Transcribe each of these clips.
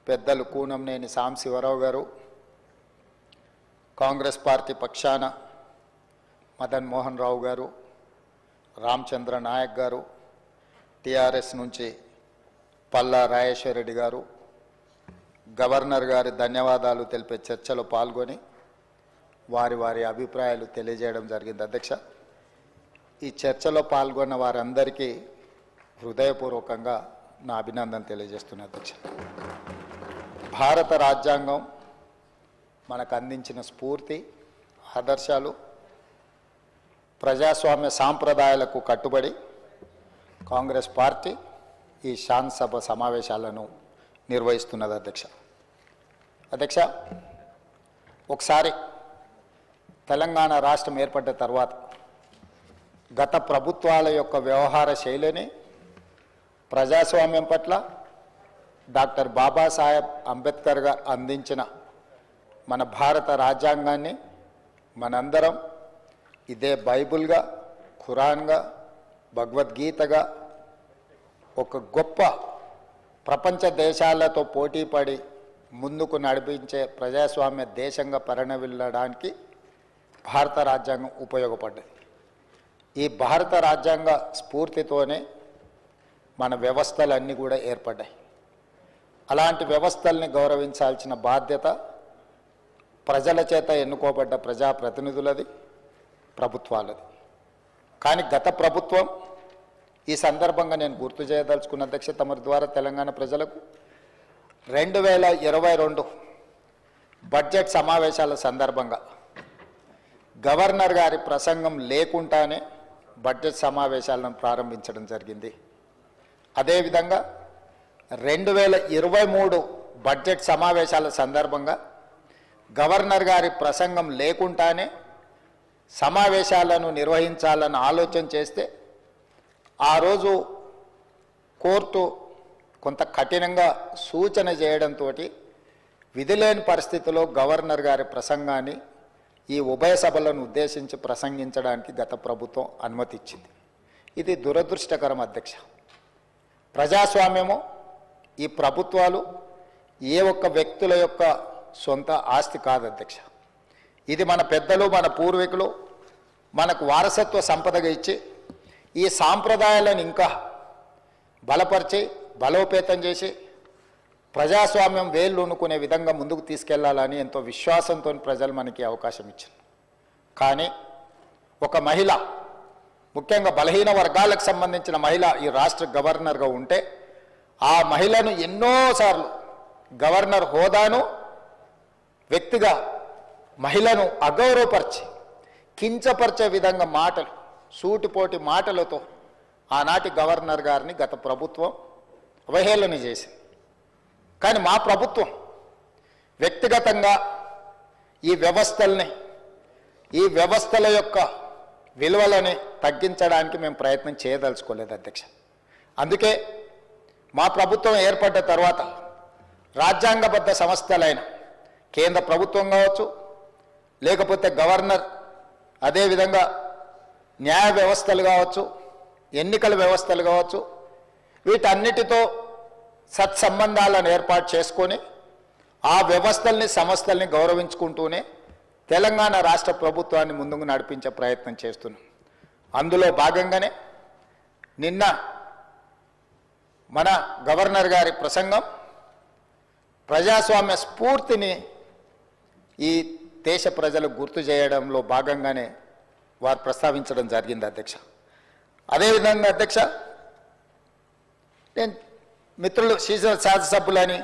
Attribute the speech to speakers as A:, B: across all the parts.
A: పెద్దలు కూనంనేని సాంబశివరావు గారు, కాంగ్రెస్ పార్టీ పక్షాన మదన్ మోహన్ రావు గారు, రామచంద్ర నాయక్ గారు, టిఆర్ఎస్ నుంచి పల్లా రాజేశ్వర రెడ్డి గారు, గవర్నర్ గారి ధన్యవాదాలు తెలిపే చర్చలో పాల్గొని వారి అభిప్రాయాలు తెలియజేయడం జరిగింది. అధ్యక్ష, ఈ చర్చలో పాల్గొన్న వారందరికీ హృదయపూర్వకంగా నా అభినందన తెలియజేస్తున్నా. అధ్యక్ష, భారత రాజ్యాంగం మనకు అందించిన స్ఫూర్తి, ఆదర్శాలు, ప్రజాస్వామ్య సాంప్రదాయాలకు కట్టుబడి కాంగ్రెస్ పార్టీ ఈ శాసనసభ సమావేశాలను నిర్వహిస్తున్నది. అధ్యక్ష, ఒకసారి తెలంగాణ రాష్ట్రం ఏర్పడ్డ తర్వాత గత ప్రభుత్వాల యొక్క వ్యవహార శైలిని ప్రజాస్వామ్యం పట్ల డాక్టర్ బాబాసాహెబ్ అంబేద్కర్ గారు అందించిన మన భారత రాజ్యాంగాన్ని మనందరం ఇదే బైబిల్గా, ఖురాన్గా, భగవద్గీతగా ఒక గొప్ప ప్రపంచ దేశాలతో పోటీపడి ముందుకు నడిపించే ప్రజాస్వామ్య దేశంగా పరిణమిల్లడానికి భారత రాజ్యాంగం ఉపయోగపడ్డది. ఈ భారత రాజ్యాంగ స్ఫూర్తితోనే మన వ్యవస్థలన్నీ కూడా ఏర్పడ్డాయి. అలాంటి వ్యవస్థల్ని గౌరవించాల్సిన బాధ్యత ప్రజల చేత ఎన్నుకోబడ్డ ప్రజాప్రతినిధులది, ప్రభుత్వాలది. కానీ గత ప్రభుత్వం, ఈ సందర్భంగా నేను గుర్తు చేయదలుచుకున్న అధ్యక్ష తమరి ద్వారా తెలంగాణ ప్రజలకు 2022 బడ్జెట్ సమావేశాల సందర్భంగా గవర్నర్ గారి ప్రసంగం లేకుండానే బడ్జెట్ సమావేశాలను ప్రారంభించడం జరిగింది. అదేవిధంగా 2023 బడ్జెట్ సమావేశాల సందర్భంగా గవర్నర్ గారి ప్రసంగం లేకుండానే సమావేశాలను నిర్వహించాలని ఆలోచన చేస్తే ఆ రోజు కోర్టు కొంత కఠినంగా సూచన చేయడంతో విధిలేని పరిస్థితిలో గవర్నర్ గారి ప్రసంగాన్ని ఈ ఉభయ సభలను ఉద్దేశించి ప్రసంగించడానికి గత ప్రభుత్వం అనుమతి ఇచ్చింది. ఇది దురదృష్టకరం అధ్యక్ష. ప్రజాస్వామ్యము, ఈ ప్రభుత్వాలు ఏ ఒక్క వ్యక్తుల యొక్క సొంత ఆస్తి కాదు అధ్యక్ష. ఇది మన పెద్దలు, మన పూర్వీకులు మనకు వారసత్వ సంపదగా ఇచ్చి ఈ సాంప్రదాయాలను ఇంకా బలపరిచి బలోపేతం చేసి ప్రజాస్వామ్యం వేళ్ళూనుకునే విధంగా ముందుకు తీసుకెళ్లాలని ఎంతో విశ్వాసంతో ప్రజలు మనకి అవకాశం ఇచ్చారు. కానీ ఒక మహిళ, ముఖ్యంగా బలహీన వర్గాలకు సంబంధించిన మహిళ ఈ రాష్ట్ర గవర్నర్గా ఉంటే ఆ మహిళను ఎన్నోసార్లు గవర్నర్ హోదాను వ్యక్తిగా మహిళను అగౌరవపరిచి కించపరిచే విధంగా మాటలు, సూటిపోటి మాటలతో ఆనాటి గవర్నర్ గారిని గత ప్రభుత్వం అవహేళన చేసింది. కానీ మా ప్రభుత్వం వ్యక్తిగతంగా ఈ వ్యవస్థల్ని, ఈ వ్యవస్థల యొక్క విలువలని తగ్గించడానికి మేము ప్రయత్నం చేయదలుచుకోలేదు అధ్యక్ష. అందుకే మా ప్రభుత్వం ఏర్పడ్డ తర్వాత రాజ్యాంగబద్ధ సంస్థలైన కేంద్ర ప్రభుత్వం కావచ్చు, లేకపోతే గవర్నర్, అదేవిధంగా న్యాయ వ్యవస్థలు కావచ్చు, ఎన్నికల వ్యవస్థలు కావచ్చు, వీటన్నిటితో సత్సంబంధాలను ఏర్పాటు చేసుకొని ఆ వ్యవస్థల్ని, సంస్థల్ని గౌరవించుకుంటూనే తెలంగాణ రాష్ట్ర ప్రభుత్వాన్ని ముందుకు నడిపించే ప్రయత్నం చేస్తున్నాం. అందులో భాగంగానే నిన్న మన గవర్నర్ గారి ప్రసంగం ప్రజాస్వామ్య స్ఫూర్తిని ఈ దేశ ప్రజలకు గుర్తు చేయడంలో భాగంగానే వారు ప్రస్తావించడం జరిగింది అధ్యక్ష. అదేవిధంగా అధ్యక్ష, నేను మిత్రులు శాసనసభ్యులని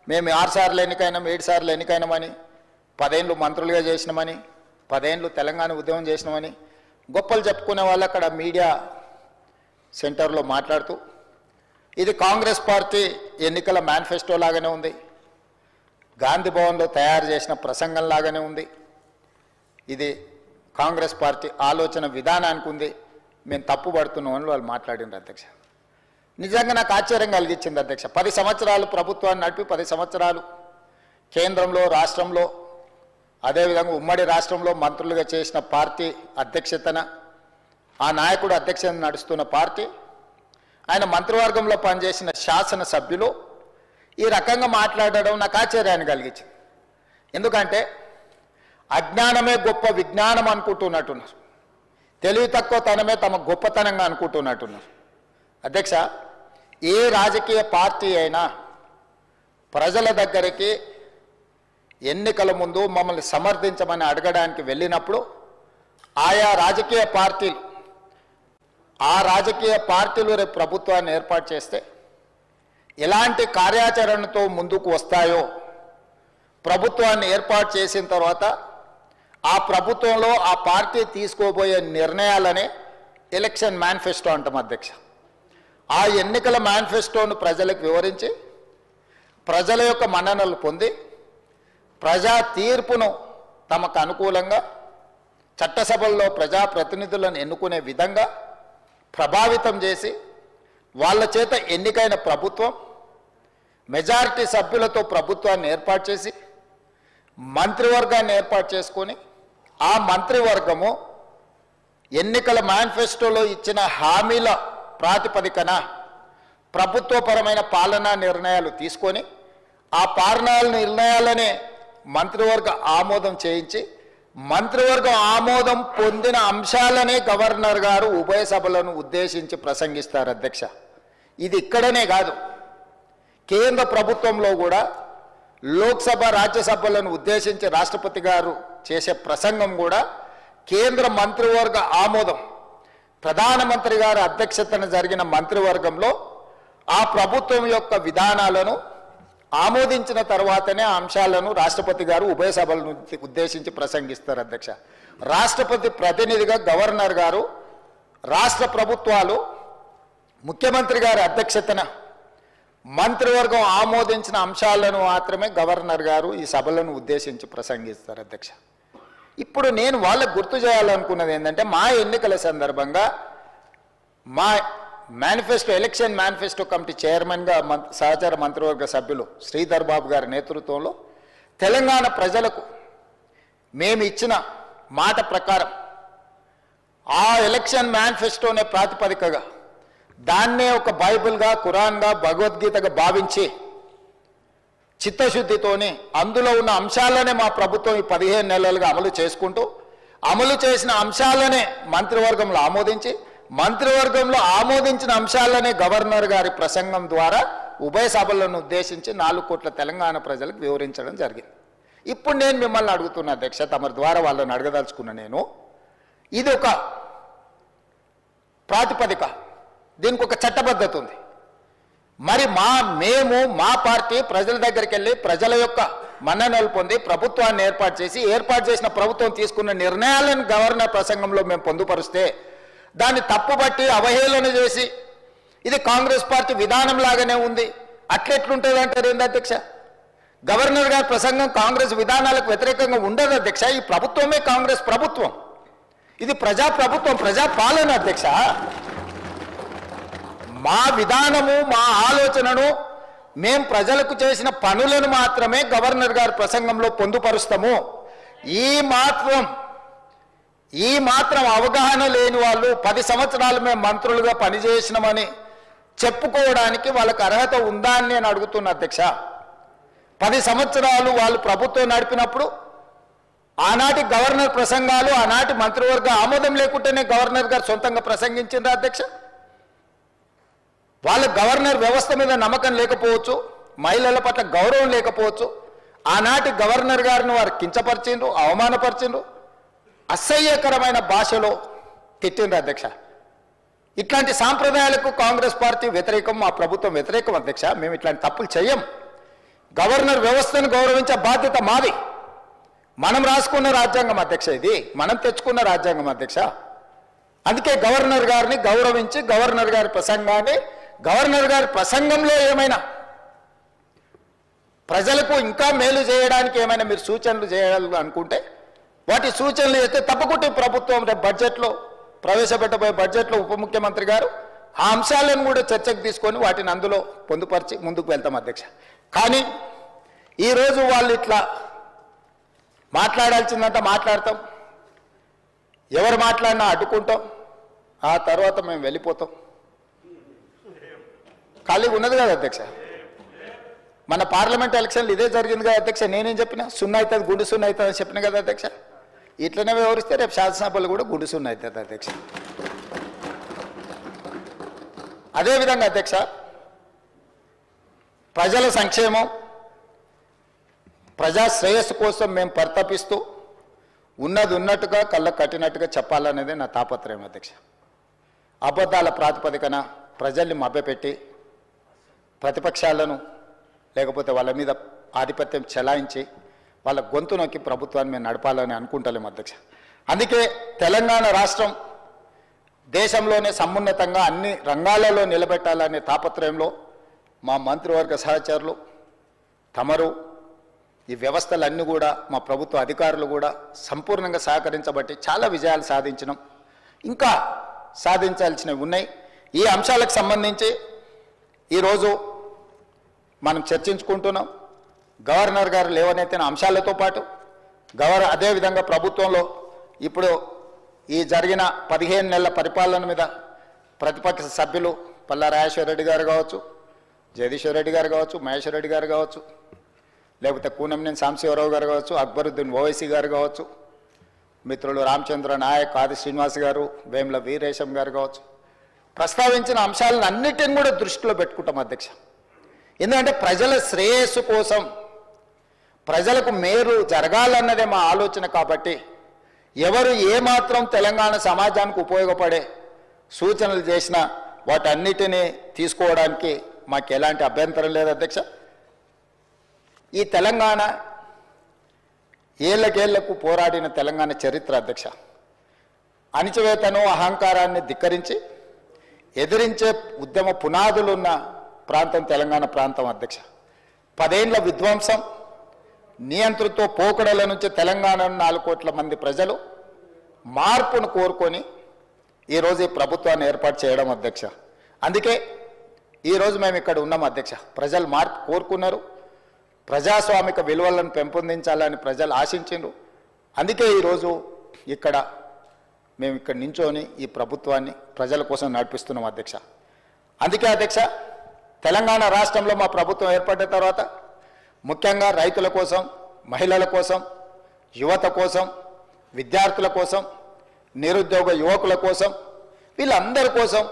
A: మేము 6 సార్లు ఎన్నికైనాం, 7 సార్లు ఎన్నికైనామని, 10 ఏళ్ళు మంత్రులుగా చేసినామని, 10 ఏళ్ళు తెలంగాణ ఉద్యమం చేసినామని గొప్పలు చెప్పుకునే వాళ్ళు అక్కడ మీడియా సెంటర్లో మాట్లాడుతూ ఇది కాంగ్రెస్ పార్టీ ఎన్నికల మేనిఫెస్టో లాగానే ఉంది, గాంధీ భవన్లో తయారు చేసిన ప్రసంగం లాగానే ఉంది, ఇది కాంగ్రెస్ పార్టీ ఆలోచన విధానానికి ఉంది, మేము తప్పు పడుతున్నామని వాళ్ళు మాట్లాడినారు అధ్యక్ష. నిజంగా నాకు ఆశ్చర్యం కలిగించింది అధ్యక్ష. 10 సంవత్సరాలు ప్రభుత్వాన్ని నడిపి 10 సంవత్సరాలు కేంద్రంలో, రాష్ట్రంలో, అదేవిధంగా ఉమ్మడి రాష్ట్రంలో మంత్రులుగా చేసిన పార్టీ అధ్యక్షతన, ఆ నాయకుడు అధ్యక్షతన నడుస్తున్న పార్టీ, ఆయన మంత్రివర్గంలో పనిచేసిన శాసనసభ్యులు ఈ రకంగా మాట్లాడడం నాకు ఆశ్చర్యాన్ని కలిగించింది. ఎందుకంటే అజ్ఞానమే గొప్ప విజ్ఞానం అనుకుంటున్నట్టున్నారు, తెలివి తక్కువతనమే తమ గొప్పతనంగా అనుకుంటున్నట్టున్నారు. అధ్యక్ష, ఏ రాజకీయ పార్టీ అయినా ప్రజల దగ్గరికి ఎన్నికల ముందు మమ్మల్ని సమర్థించమని అడగడానికి వెళ్ళినప్పుడు ఆయా రాజకీయ పార్టీలు రేపు ప్రభుత్వాన్ని ఏర్పాటు చేస్తే ఎలాంటి కార్యాచరణతో ముందుకు వస్తాయో, ప్రభుత్వాన్ని ఏర్పాటు చేసిన తర్వాత ఆ ప్రభుత్వంలో ఆ పార్టీ తీసుకోబోయే నిర్ణయాలనే ఎలక్షన్ మేనిఫెస్టో అంటాం అధ్యక్ష. ఆ ఎన్నికల మేనిఫెస్టోను ప్రజలకు వివరించి ప్రజల యొక్క మన్ననలు పొంది ప్రజా తీర్పును తమకు అనుకూలంగా చట్టసభల్లో ప్రజాప్రతినిధులను ఎన్నుకునే విధంగా ప్రభావితం చేసి వాళ్ళ చేత ఎన్నికైన ప్రభుత్వం మెజారిటీ సభ్యులతో ప్రభుత్వాన్ని ఏర్పాటు చేసి మంత్రివర్గాన్ని ఏర్పాటు చేసుకొని ఆ మంత్రివర్గము ఎన్నికల మేనిఫెస్టోలో ఇచ్చిన హామీల ప్రాతిపదికన ప్రభుత్వపరమైన పాలనా నిర్ణయాలు తీసుకొని ఆ పాలనా నిర్ణయాలనే మంత్రివర్గ ఆమోదం చేయించి మంత్రివర్గం ఆమోదం పొందిన అంశాలనే గవర్నర్ గారు ఉభయ సభలను ఉద్దేశించి ప్రసంగిస్తారు అధ్యక్ష. ఇది ఇక్కడనే కాదు, కేంద్ర ప్రభుత్వంలో కూడా లోక్సభ రాజ్యసభలను ఉద్దేశించి రాష్ట్రపతి గారు చేసే ప్రసంగం కూడా కేంద్ర మంత్రివర్గ ఆమోదం, ప్రధానమంత్రి గారి అధ్యక్షతన జరిగిన మంత్రివర్గంలో ఆ ప్రభుత్వం యొక్క విధానాలను ఆమోదించిన తర్వాతనే ఆ అంశాలను రాష్ట్రపతి గారు ఉభయ సభలను ఉద్దేశించి ప్రసంగిస్తారు అధ్యక్ష. రాష్ట్రపతి ప్రతినిధిగా గవర్నర్ గారు, రాష్ట్ర ప్రభుత్వాలు ముఖ్యమంత్రి గారి అధ్యక్షతన మంత్రివర్గం ఆమోదించిన అంశాలను మాత్రమే గవర్నర్ గారు ఈ సభలను ఉద్దేశించి ప్రసంగిస్తారు అధ్యక్ష. ఇప్పుడు నేను వాళ్ళకు గుర్తు చేయాలనుకున్నది ఏంటంటే, మా ఎన్నికల సందర్భంగా మా మేనిఫెస్టో ఎలక్షన్ మేనిఫెస్టో కమిటీ చైర్మన్గా సహచార మంత్రివర్గ సభ్యులు శ్రీధర్ బాబు గారి నేతృత్వంలో తెలంగాణ ప్రజలకు మేము ఇచ్చిన మాట ప్రకారం ఆ ఎలక్షన్ మేనిఫెస్టోనే ప్రాతిపదికగా దాన్నే ఒక బైబిల్గా, ఖురాన్గా, భగవద్గీతగా భావించి చిత్తశుద్ధితోని అందులో ఉన్న అంశాలనే మా ప్రభుత్వం ఈ 15 నెలలుగా అమలు చేసుకుంటూ అమలు చేసిన అంశాలనే మంత్రివర్గంలో ఆమోదించి మంత్రివర్గంలో ఆమోదించిన అంశాలనే గవర్నర్ గారి ప్రసంగం ద్వారా ఉభయ సభలను ఉద్దేశించి 4 కోట్ల తెలంగాణ ప్రజలకు వివరించడం జరిగింది. ఇప్పుడు నేను మిమ్మల్ని అడుగుతున్నా అధ్యక్ష, తమ ద్వారా వాళ్ళని అడగదలుచుకున్న నేను, ఇది ఒక ప్రాతిపదిక, దీనికి ఒక చట్టబద్ధత ఉంది. మరి మా పార్టీ ప్రజల దగ్గరికి వెళ్ళి ప్రజల యొక్క మన్ననలు పొంది ప్రభుత్వాన్ని ఏర్పాటు చేసిన ప్రభుత్వం తీసుకున్న నిర్ణయాలను గవర్నర్ ప్రసంగంలో మేము పొందుపరిస్తే దాన్ని తప్పుబట్టి అవహేళన చేసి ఇది కాంగ్రెస్ పార్టీ విధానం లాగానే ఉంది అట్లెట్లుంటుంది అంటారు ఏంది అధ్యక్ష? గవర్నర్ గారి ప్రసంగం కాంగ్రెస్ విధానాలకు వ్యతిరేకంగా ఉండదు అధ్యక్ష. ఈ ప్రభుత్వమే కాంగ్రెస్ ప్రభుత్వం, ఇది ప్రజాప్రభుత్వం, ప్రజాపాలన అధ్యక్ష. మా విధానము, మా ఆలోచనను, మేం ప్రజలకు చేసిన పనులను మాత్రమే గవర్నర్ గారి ప్రసంగంలో పొందుపరుస్తాము. ఈ మాత్రం అవగాహన లేని వాళ్ళు 10 సంవత్సరాలు మేము మంత్రులుగా పనిచేసినామని చెప్పుకోవడానికి వాళ్ళకి అర్హత ఉందా అని నేను అడుగుతున్నా అధ్యక్ష. 10 సంవత్సరాలు వాళ్ళు ప్రభుత్వం నడిపినప్పుడు ఆనాటి గవర్నర్ ప్రసంగాలు, ఆనాటి మంత్రివర్గ ఆమోదం లేకుంటేనే గవర్నర్ గారు సొంతంగా ప్రసంగించారు అధ్యక్ష. వాళ్ళ గవర్నర్ వ్యవస్థ మీద నమ్మకం లేకపోవచ్చు, మహిళల పట్ల గౌరవం లేకపోవచ్చు, ఆనాటి గవర్నర్ గారిని వారు కించపరిచిండ్రు, అవమానపరిచిండ్రు, అసహ్యకరమైన భాషలో తిట్టిండ్రు అధ్యక్ష. ఇట్లాంటి సాంప్రదాయాలకు కాంగ్రెస్ పార్టీ వ్యతిరేకం, మా ప్రభుత్వం వ్యతిరేకం అధ్యక్ష. మేము ఇట్లాంటి తప్పులు చెయ్యం. గవర్నర్ వ్యవస్థను గౌరవించే బాధ్యత మాది. మనం రాసుకున్న రాజ్యాంగం అధ్యక్ష, ఇది మనం తెచ్చుకున్న రాజ్యాంగం అధ్యక్ష. అందుకే గవర్నర్ గారిని గౌరవించి గవర్నర్ గారి ప్రసంగాన్ని, గవర్నర్ గారి ప్రసంగంలో ఏమైనా ప్రజలకు ఇంకా మేలు చేయడానికి ఏమైనా మీరు సూచనలు చేయాలనుకుంటే వాటి సూచనలు చేస్తే తప్పకుండా ప్రభుత్వం రేపు బడ్జెట్లో ప్రవేశపెట్టబోయే బడ్జెట్లో ఉప ముఖ్యమంత్రి గారు ఆ అంశాలను కూడా చర్చకు తీసుకొని వాటిని అందులో పొందుపరిచి ముందుకు వెళ్తాం అధ్యక్ష. కానీ ఈరోజు వాళ్ళు ఇట్లా మాట్లాడాల్సిందంతా మాట్లాడతాం, ఎవరు మాట్లాడినా అడ్డుకుంటాం, ఆ తర్వాత మేము వెళ్ళిపోతాం. ఖాళీగా ఉన్నది కదా అధ్యక్ష. మన పార్లమెంట్ ఎలక్షన్లు ఇదే జరిగింది కదా అధ్యక్ష. నేనేం చెప్పినా సున్నా అవుతుంది, గుండు సున్నా అవుతుంది అని చెప్పిన కదా అధ్యక్ష. ఇట్లనే వివరిస్తే రేపు శాసనసభలు కూడా గుండు సున్నా అవుతుంది అధ్యక్ష. అదేవిధంగా అధ్యక్ష, ప్రజల సంక్షేమం, ప్రజా శ్రేయస్సు కోసం మేము పరితపిస్తూ ఉన్నది ఉన్నట్టుగా కళ్ళకు కట్టినట్టుగా చెప్పాలనేదే నా తాపత్రయం అధ్యక్ష. అబద్ధాల ప్రాతిపదికన ప్రజల్ని మభ్యపెట్టి ప్రతిపక్షాలను లేకపోతే వాళ్ళ మీద ఆధిపత్యం చెలాయించి వాళ్ళ గొంతు నొక్కి ప్రభుత్వాన్ని మేము నడపాలని అనుకుంటలేము అధ్యక్ష. అందుకే తెలంగాణ రాష్ట్రం దేశంలోనే సమున్నతంగా అన్ని రంగాలలో నిలబెట్టాలనే తాపత్రయంలో మా మంత్రివర్గ సహచరులు తమరు ఈ వ్యవస్థలన్నీ కూడా మా ప్రభుత్వ అధికారులు కూడా సంపూర్ణంగా సహకరించబట్టి చాలా విజయాలు సాధించినాం. ఇంకా సాధించాల్సినవి ఉన్నాయి. ఈ అంశాలకు సంబంధించి ఈరోజు మనం చర్చించుకుంటున్నాం. గవర్నర్ గారు లేవనెత్తిన అంశాలతో పాటు అదేవిధంగా ప్రభుత్వంలో ఇప్పుడు ఈ జరిగిన 15 నెలల పరిపాలన మీద ప్రతిపక్ష సభ్యులు పల్లా రాజేశ్వర రెడ్డి గారు కావచ్చు, జగదీశ్వర్ రెడ్డి గారు కావచ్చు, మహేశ్వర్ రెడ్డి గారు కావచ్చు, లేకపోతే కూనంనేని సాంబశివరావు గారు కావచ్చు, అక్బరుద్దీన్ ఓవైసీ గారు కావచ్చు, మిత్రులు రామచంద్ర నాయక్, ఆది శ్రీనివాస్ గారు, వేముల వీరేశం గారు కావచ్చు, ప్రస్తావించిన అంశాలను అన్నిటిని కూడా దృష్టిలో పెట్టుకుంటాం అధ్యక్ష. ఎందుకంటే ప్రజల శ్రేయస్సు కోసం, ప్రజలకు మేలు జరగాలన్నదే మా ఆలోచన. కాబట్టి ఎవరు ఏమాత్రం తెలంగాణ సమాజానికి ఉపయోగపడే సూచనలు చేసినా వాటన్నిటినీ తీసుకోవడానికి మాకు ఎలాంటి అభ్యంతరం లేదు అధ్యక్ష. ఈ తెలంగాణ ఏళ్ళకేళ్లకు పోరాడిన తెలంగాణ చరిత్ర అధ్యక్ష. అణిచివేతను అహంకారాన్ని ధిక్కరించి ఎదిరించే ఉద్యమ పునాదులున్న ప్రాంతం తెలంగాణ ప్రాంతం అధ్యక్ష. 10 ఏళ్ల విధ్వంసం, నియంతృత్వ పోకడల నుంచి తెలంగాణ 4 కోట్ల మంది ప్రజలు మార్పును కోరుకొని ఈరోజు ఈ ప్రభుత్వాన్ని ఏర్పాటు చేయడం అధ్యక్ష. అందుకే ఈరోజు మేము ఇక్కడ ఉన్నాం అధ్యక్ష. ప్రజలు మార్పు కోరుకున్నారు, ప్రజాస్వామిక విలువలను పెంపొందించాలని ప్రజలు ఆశించారు. అందుకే ఈరోజు మేము ఇక్కడ నించొని ఈ ప్రభుత్వాన్ని ప్రజల కోసం నడిపిస్తున్నాం అధ్యక్ష. అందుకే అధ్యక్ష, తెలంగాణ రాష్ట్రంలో మా ప్రభుత్వం ఏర్పడిన తర్వాత ముఖ్యంగా రైతుల కోసం, మహిళల కోసం, యువత కోసం, విద్యార్థుల కోసం, నిరుద్యోగ యువకుల కోసం, వీళ్ళందరి కోసం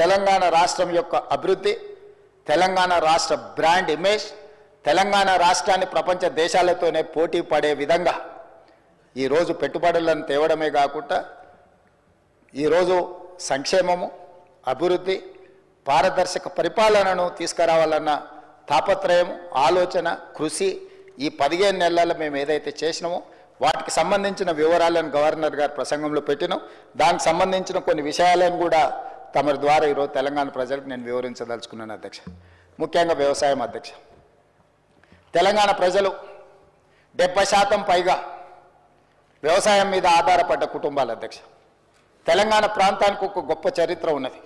A: తెలంగాణ రాష్ట్రం యొక్క అభివృద్ధి, తెలంగాణ రాష్ట్ర బ్రాండ్ ఇమేజ్, తెలంగాణ రాష్ట్రాన్ని ప్రపంచ దేశాలతోనే పోటీ పడే విధంగా ఈరోజు పెట్టుబడులను తేవడమే కాకుండా ఈరోజు సంక్షేమము, అభివృద్ధి, పారదర్శక పరిపాలనను తీసుకురావాలన్న తాపత్రయం, ఆలోచన, కృషి ఈ 15 నెలల్లో మేము ఏదైతే చేసినామో వాటికి సంబంధించిన వివరాలను గవర్నర్ గారి ప్రసంగంలో పెట్టినాం. దానికి సంబంధించిన కొన్ని విషయాలను కూడా తమరి ద్వారా ఈరోజు తెలంగాణ ప్రజలకు నేను వివరించదలుచుకున్నాను అధ్యక్ష. ముఖ్యంగా వ్యవసాయం అధ్యక్ష. తెలంగాణ ప్రజలు 70% పైగా వ్యవసాయం మీద ఆధారపడ్డ కుటుంబాలు అధ్యక్ష. తెలంగాణ ప్రాంతానికి ఒక గొప్ప చరిత్ర ఉన్నది.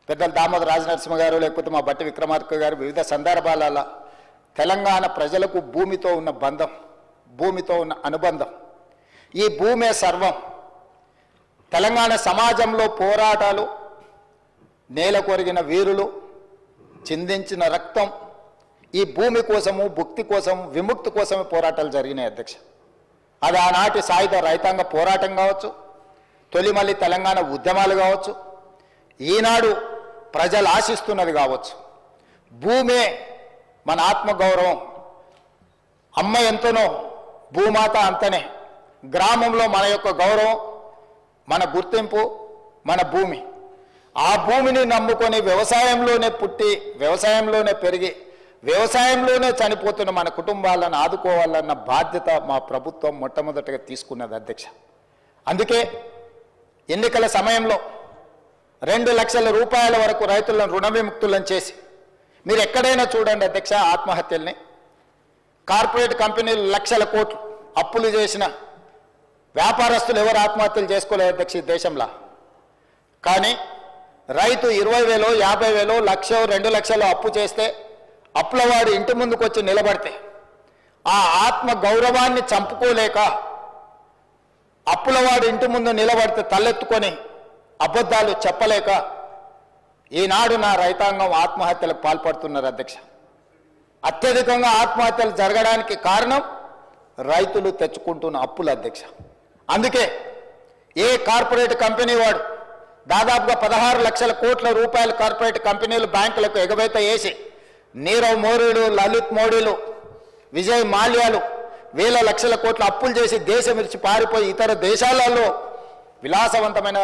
A: పెద్దలు దామోదర రాజనరసింహ గారు, లేకపోతే మా బట్టి విక్రమార్క గారు వివిధ సందర్భాలలో తెలంగాణ ప్రజలకు భూమితో ఉన్న బంధం, భూమితో ఉన్న అనుబంధం, ఈ భూమే సర్వం, తెలంగాణ సమాజంలో పోరాటాలు, నేల కొరిగిన వీరులు చిందించిన రక్తం, ఈ భూమి కోసము, భుక్తి కోసం, విముక్తి కోసమే పోరాటాలు జరిగినాయి అధ్యక్ష. అది ఆనాటి సాయుధ రైతాంగ పోరాటం కావచ్చు, తొలిమల్లి తెలంగాణ ఉద్యమాలు కావచ్చు, ఈనాడు ప్రజలు ఆశిస్తున్నది కావచ్చు. భూమే మన ఆత్మగౌరవం. అమ్మ ఎంతనో భూమాత అంతనే. గ్రామంలో మన యొక్క గౌరవం, మన గుర్తింపు, మన భూమి. ఆ భూమిని నమ్ముకొని వ్యవసాయంలోనే పుట్టి, వ్యవసాయంలోనే పెరిగి, వ్యవసాయంలోనే చనిపోతున్న మన కుటుంబాలను ఆదుకోవాలన్న బాధ్యత మా ప్రభుత్వం మొట్టమొదటిగా తీసుకున్నది అధ్యక్ష. అందుకే ఎన్నికల సమయంలో 2 లక్షల రూపాయల వరకు రైతులను రుణ విముక్తులను చేసి, మీరు ఎక్కడైనా చూడండి అధ్యక్ష, ఆత్మహత్యల్ని, కార్పొరేట్ కంపెనీలు లక్షల కోట్లు అప్పులు చేసిన వ్యాపారస్తులు ఎవరు ఆత్మహత్యలు చేసుకోలేదు అధ్యక్ష ఈ దేశంలో. కానీ రైతు 20,000, 50,000, 1,00,000, 2 లక్షలు అప్పు చేస్తే, అప్పులవాడు ఇంటి ముందుకు వచ్చి నిలబడితే ఆ ఆత్మ గౌరవాన్ని చంపుకోలేక అప్పులవాడు ఇంటి ముందు నిలబడితే తలెత్తుకొని అబద్ధాలు చెప్పలేక ఈనాడు నా రైతాంగం ఆత్మహత్యలకు పాల్పడుతున్నారు అధ్యక్ష. అత్యధికంగా ఆత్మహత్యలు జరగడానికి కారణం రైతులు తెచ్చుకుంటున్న అప్పుల అధ్యక్ష. అందుకే ఏ కార్పొరేట్ కంపెనీ వాడు దాదాపుగా 16 లక్షల కోట్ల రూపాయల కార్పొరేట్ కంపెనీలు బ్యాంకులకు ఎగవేత వేసి నీరవ్ మోడీలు, లలిత్ మోడీలు, విజయ్ మాల్యాలు వేల లక్షల కోట్ల అప్పులు చేసి దేశం విడిచి పారిపోయి ఇతర దేశాలలో విలాసవంతమైన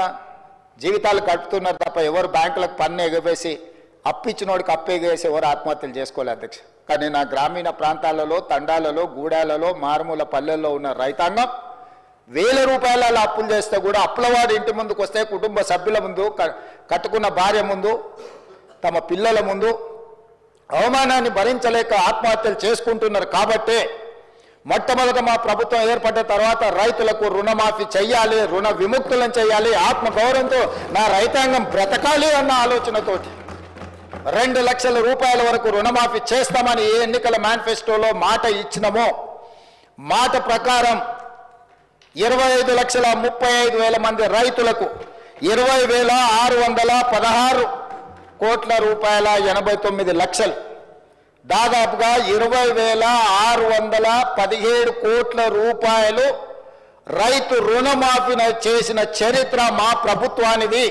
A: జీవితాలు గడుపుతున్నారు తప్ప ఎవరు బ్యాంకులకు పన్ను ఎగవేసి అప్పిచ్చినోడికి అప్పేగేసి ఎవరు ఆత్మహత్యలు చేసుకోలేదు అధ్యక్ష. కానీ నా గ్రామీణ ప్రాంతాలలో, తండాలలో, గూడాలలో, మారుమూల పల్లెల్లో ఉన్న రైతాంగం వేల రూపాయల అప్పులు చేస్తే కూడా అప్పులవాడు ఇంటి ముందుకు వస్తే కుటుంబ సభ్యుల ముందు, కట్టుకున్న భార్య ముందు, తమ పిల్లల ముందు అవమానాన్ని భరించలేక ఆత్మహత్యలు చేసుకుంటున్నారు. కాబట్టే మొట్టమొదట మా ప్రభుత్వం ఏర్పడ్డ తర్వాత రైతులకు రుణమాఫీ చెయ్యాలి, రుణ విముక్తులను చేయాలి, ఆత్మగౌరవంతో నా రైతాంగం బ్రతకాలి అన్న ఆలోచనతోటి 2 లక్షల రూపాయల వరకు రుణమాఫీ చేస్తామని ఏ ఎన్నికల మేనిఫెస్టోలో మాట ఇచ్చినామో మాట ప్రకారం 25,35,000 మంది రైతులకు 20,616 కోట్ల రూపాయల 89 లక్షలు, దాదాపుగా 20,617 కోట్ల రూపాయలు రైతు రుణమాఫీ చేసిన చరిత్ర మా ప్రభుత్వానిది,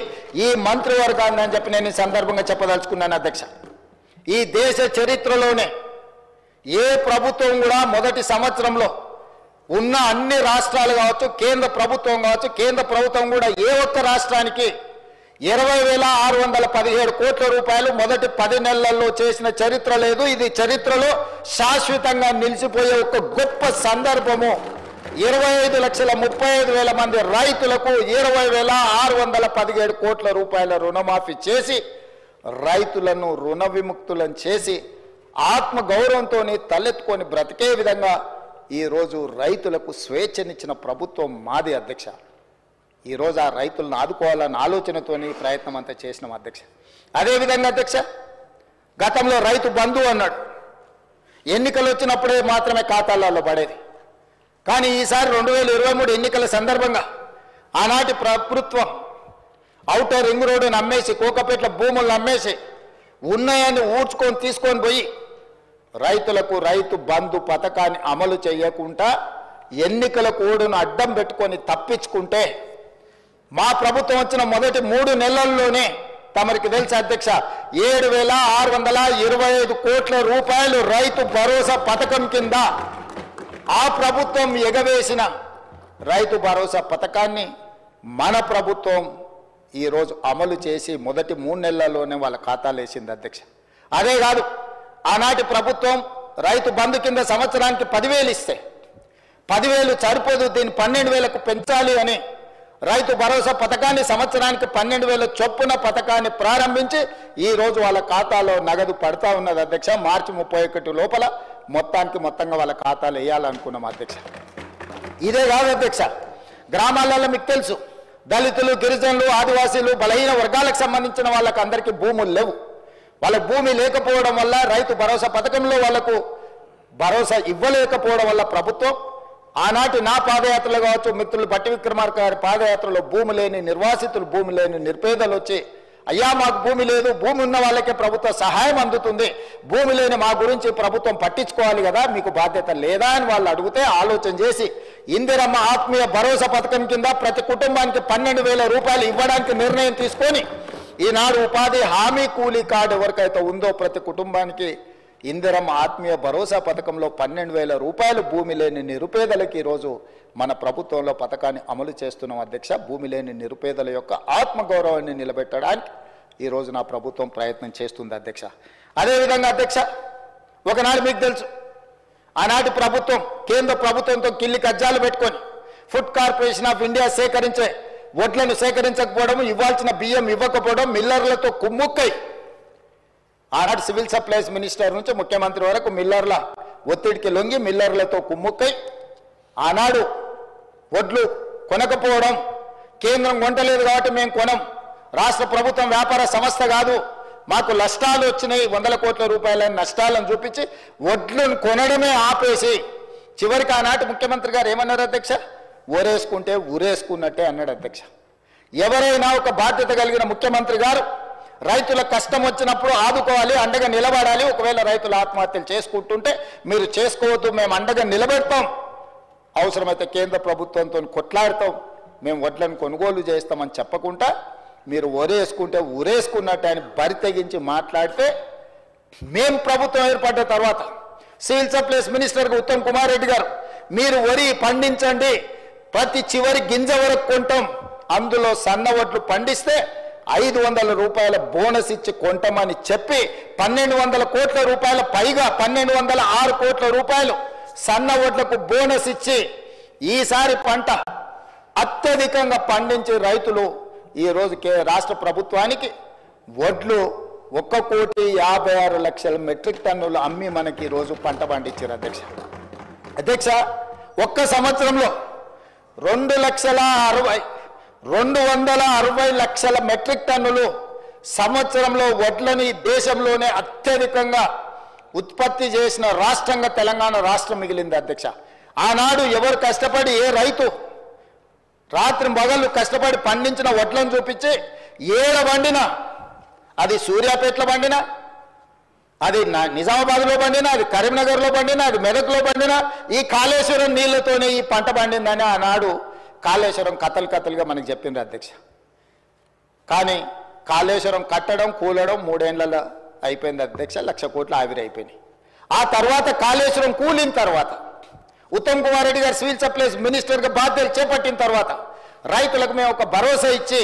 A: ఈ మంత్రివర్గాన్ని అని చెప్పి నేను ఈ సందర్భంగా చెప్పదలుచుకున్నాను అధ్యక్ష. ఈ దేశ చరిత్రలోనే ఏ ప్రభుత్వం కూడా మొదటి సంవత్సరంలో ఉన్న అన్ని రాష్ట్రాలు కావచ్చు, కేంద్ర ప్రభుత్వం కావచ్చు, కేంద్ర ప్రభుత్వం కూడా ఏ ఒక్క రాష్ట్రానికి 20,617 కోట్ల రూపాయలు మొదటి 10 నెలల్లో చేసిన చరిత్ర లేదు. ఇది చరిత్రలో శాశ్వతంగా నిలిచిపోయే ఒక గొప్ప సందర్భము. 25,35,000 మంది రైతులకు 20,617 కోట్ల రూపాయల రుణమాఫీ చేసి రైతులను రుణ విముక్తులను చేసి ఆత్మగౌరవంతో తలెత్తుకొని బ్రతికే విధంగా ఈరోజు రైతులకు స్వేచ్ఛనిచ్చిన ప్రభుత్వం మాది అధ్యక్ష. ఈరోజు ఆ రైతులను ఆదుకోవాలన్న ఆలోచనతోని ప్రయత్నం అంతా చేసినాం అధ్యక్ష. అదేవిధంగా అధ్యక్ష, గతంలో రైతు బంధు అన్నాడు, ఎన్నికలు వచ్చినప్పుడే మాత్రమే ఖాతాలలో పడేది. కానీ ఈసారి 2023 ఎన్నికల సందర్భంగా ఆనాటి ప్రభుత్వం ఔటర్ రింగ్ రోడ్డును అమ్మేసి, కోకపేట్ల భూములను అమ్మేసి ఉన్నాయని ఊడ్చుకొని తీసుకొని పోయి రైతులకు రైతు బంధు పథకాన్ని అమలు చేయకుండా ఎన్నికల కోడ్ను అడ్డం పెట్టుకొని తప్పించుకుంటే మా ప్రభుత్వం వచ్చిన మొదటి 3 నెలల్లోనే తమరికి తెలుసు అధ్యక్ష 7,625 కోట్ల రూపాయలు రైతు భరోసా పథకం కింద ఆ ప్రభుత్వం ఎగవేసిన రైతు భరోసా పథకాన్ని మన ప్రభుత్వం ఈరోజు అమలు చేసి మొదటి 3 నెలల్లోనే వాళ్ళ ఖాతాలు వేసింది అధ్యక్ష. అదే కాదు, ఆనాటి ప్రభుత్వం రైతు బంధు కింద సంవత్సరానికి 10,000 ఇస్తే 10,000 సరిపోదు, దీన్ని 12,000కు పెంచాలి అని రైతు భరోసా పథకాన్ని సంవత్సరానికి 12,000 చొప్పున పథకాన్ని ప్రారంభించి ఈరోజు వాళ్ళ ఖాతాలో నగదు పడతా ఉన్నది అధ్యక్ష. మార్చి 31 లోపల మొత్తంగా వాళ్ళ ఖాతాలు వేయాలనుకున్నాం అధ్యక్ష. ఇదే కాదు అధ్యక్ష, గ్రామాలలో మీకు తెలుసు దళితులు, గిరిజనులు, ఆదివాసీలు, బలహీన వర్గాలకు సంబంధించిన వాళ్ళకి అందరికీ భూములు లేవు. వాళ్ళ భూమి లేకపోవడం వల్ల రైతు భరోసా పథకంలో వాళ్లకు భరోసా ఇవ్వలేకపోవడం వల్ల ప్రభుత్వం ఆనాటి నా పాదయాత్రలు కావచ్చు, మిత్రులు బట్టి విక్రమార్క గారి పాదయాత్రలో భూమి లేని నిర్వాసితులు, భూమి లేని నిరుపేదలు వచ్చి అయ్యా మాకు భూమి లేదు, భూమి ఉన్న వాళ్ళకే ప్రభుత్వ సహాయం అందుతుంది, భూమి లేని మా గురించి ప్రభుత్వం పట్టించుకోవాలి కదా, మీకు బాధ్యత లేదా అని వాళ్ళు అడిగితే ఆలోచన చేసి ఇందిరమ్మ ఆత్మీయ భరోసా పథకం కింద ప్రతి కుటుంబానికి 12,000 రూపాయలు ఇవ్వడానికి నిర్ణయం తీసుకొని ఈనాడు ఉపాధి హామీ కూలీ కార్డు ఎవరికైతే ఉందో ప్రతి కుటుంబానికి ఇందిరమ్మ ఆత్మీయ భరోసా పథకంలో 12,000 రూపాయలు భూమి లేని నిరుపేదలకి ఈరోజు మన ప్రభుత్వంలో పథకాన్ని అమలు చేస్తున్నాం అధ్యక్ష. భూమి లేని నిరుపేదల యొక్క ఆత్మగౌరవాన్ని నిలబెట్టడానికి ఈరోజు నా ప్రభుత్వం ప్రయత్నం చేస్తుంది అధ్యక్ష. అదేవిధంగా అధ్యక్ష, ఒకనాడు మీకు తెలుసు ఆనాటి ప్రభుత్వం కేంద్ర ప్రభుత్వంతో కిల్లి కజ్జాలు పెట్టుకొని ఫుడ్ కార్పొరేషన్ ఆఫ్ ఇండియా సేకరించే వడ్లను సేకరించకపోవడం, ఇవ్వాల్సిన బియ్యం ఇవ్వకపోవడం, మిల్లర్లతో కుమ్ముక్కై ఆనాడు సివిల్ సప్లైస్ మినిస్టర్ నుంచి ముఖ్యమంత్రి వరకు మిల్లర్ల ఒత్తిడికి లొంగి మిల్లర్లతో కుమ్ముక్కై ఆనాడు వడ్లు కొనకపోవడం, కేంద్రం కొంటలేదు కాబట్టి మేము కొనం, రాష్ట్ర ప్రభుత్వం వ్యాపార సంస్థ కాదు, మాకు నష్టాలు వచ్చినాయి, 100 కోట్ల రూపాయల నష్టాలను చూపించి వడ్లను కొనడమే ఆపేసి చివరికి ఆనాటి ముఖ్యమంత్రి గారు ఏమన్నారు అధ్యక్ష, ఊరేసుకుంటే ఊరేసుకున్నట్టే అన్నాడు అధ్యక్ష. ఎవరైనా ఒక బాధ్యత కలిగిన ముఖ్యమంత్రి గారు రైతుల కష్టం వచ్చినప్పుడు ఆదుకోవాలి, అండగా నిలబడాలి. ఒకవేళ రైతులు ఆత్మహత్యలు చేసుకుంటుంటే మీరు చేసుకోవద్దు, మేము అండగా నిలబెడతాం, అవసరమైతే కేంద్ర ప్రభుత్వంతో కొట్లాడతాం, మేము వడ్లను కొనుగోలు చేస్తామని చెప్పకుండా మీరు ఒరేసుకుంటే ఉరేసుకున్నట్టు ఆయన బరి తెగించి మాట్లాడితే, మేము ప్రభుత్వం ఏర్పడ్డ తర్వాత సివిల్ సప్లైస్ మినిస్టర్గా ఉత్తమ్ కుమార్ రెడ్డి గారు, మీరు వరి పండించండి, ప్రతి చివరి గింజ వరకు కొంటాం, అందులో సన్న వడ్లు పండిస్తే 500 రూపాయల బోనస్ ఇచ్చి కొంటామని చెప్పి 1200 కోట్ల రూపాయల పైగా 1206 కోట్ల రూపాయలు సన్న వడ్లకు బోనస్ ఇచ్చి ఈసారి పంట అత్యధికంగా పండించే రైతులు ఈరోజు రాష్ట్ర ప్రభుత్వానికి వడ్లు 1,56,00,000 మెట్రిక్ టన్నులు అమ్మి మనకి ఈరోజు పంట పండించారు అధ్యక్ష. ఒక్క సంవత్సరంలో 260 లక్షల మెట్రిక్ టన్నులు సంవత్సరంలో వడ్లని దేశంలోనే అత్యధికంగా ఉత్పత్తి చేసిన రాష్ట్రంగా తెలంగాణ రాష్ట్రం మిగిలింది అధ్యక్ష. ఆనాడు ఎవరు కష్టపడి ఏ రైతు రాత్రి పగళ్ళు కష్టపడి పండించిన వడ్లను చూపించి ఏడ పండినా, అది సూర్యాపేటలో పండినా, అది నిజామాబాద్లో పండినా, అది కరీంనగర్లో పండినా, అది మెదక్లో పండినా, ఈ కాళేశ్వరం నీళ్లతోనే ఈ పంట పండిందని ఆనాడు కాళేశ్వరం కథలుగా మనకు చెప్పింది అధ్యక్ష. కానీ కాళేశ్వరం కట్టడం కూలడం 3 ఏళ్లలో అయిపోయింది అధ్యక్ష. 1,00,000 కోట్లు ఆవిరైపోయినాయి. ఆ తర్వాత కాళేశ్వరం కూలిన తర్వాత ఉత్తమ్ కుమార్ రెడ్డి గారు సివిల్ సప్లైస్ మినిస్టర్గా బాధ్యతలు చేపట్టిన తర్వాత రైతులకు మేము ఒక భరోసా ఇచ్చి,